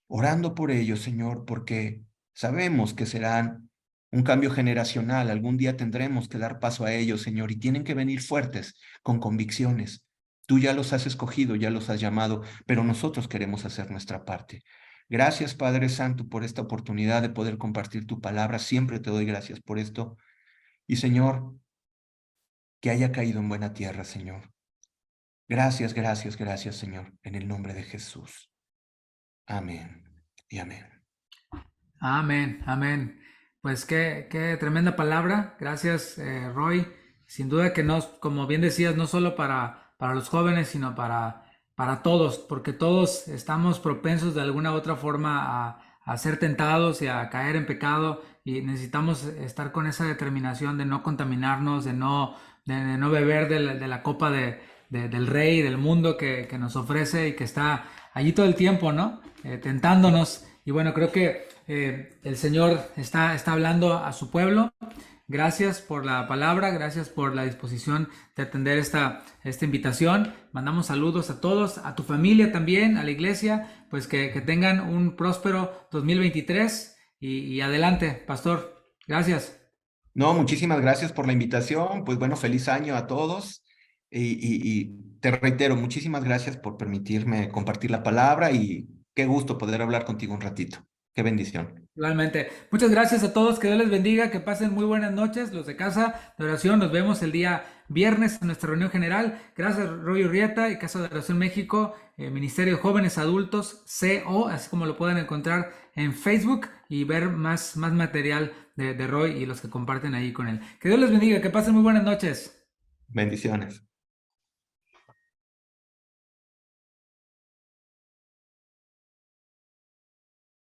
orando por ellos, Señor, porque sabemos que serán un cambio generacional. Algún día tendremos que dar paso a ellos, Señor, y tienen que venir fuertes, con convicciones. Tú ya los has escogido, ya los has llamado, pero nosotros queremos hacer nuestra parte. Gracias, Padre Santo, por esta oportunidad de poder compartir tu palabra. Siempre te doy gracias por esto. Y, Señor, que haya caído en buena tierra, Señor. Gracias, gracias, gracias, Señor, en el nombre de Jesús. Amén y amén. Amén, amén. Pues qué tremenda palabra. Gracias, Roy. Sin duda que no, como bien decías, no solo para los jóvenes, sino para para todos, porque todos estamos propensos de alguna u otra forma a ser tentados y a caer en pecado y necesitamos estar con esa determinación de no contaminarnos, de no beber de la copa del rey, del mundo que nos ofrece y que está allí todo el tiempo, ¿no? Tentándonos. Y bueno, creo que el Señor está hablando a su pueblo. Gracias por la palabra, gracias por la disposición de atender esta invitación. Mandamos saludos a todos, a tu familia también, a la iglesia, pues que tengan un próspero 2023 y adelante, pastor. Gracias. No, muchísimas gracias por la invitación. Pues bueno, feliz año a todos. Y te reitero, muchísimas gracias por permitirme compartir la palabra y qué gusto poder hablar contigo un ratito. Qué bendición. Igualmente. Muchas gracias a todos, que Dios les bendiga, que pasen muy buenas noches, los de casa de oración. Nos vemos el día viernes en nuestra reunión general. Gracias, Roy Urrieta y Casa de Oración México, Ministerio de Jóvenes Adultos, CO, así como lo pueden encontrar en Facebook y ver más material de Roy y los que comparten ahí con él. Que Dios les bendiga, que pasen muy buenas noches. Bendiciones.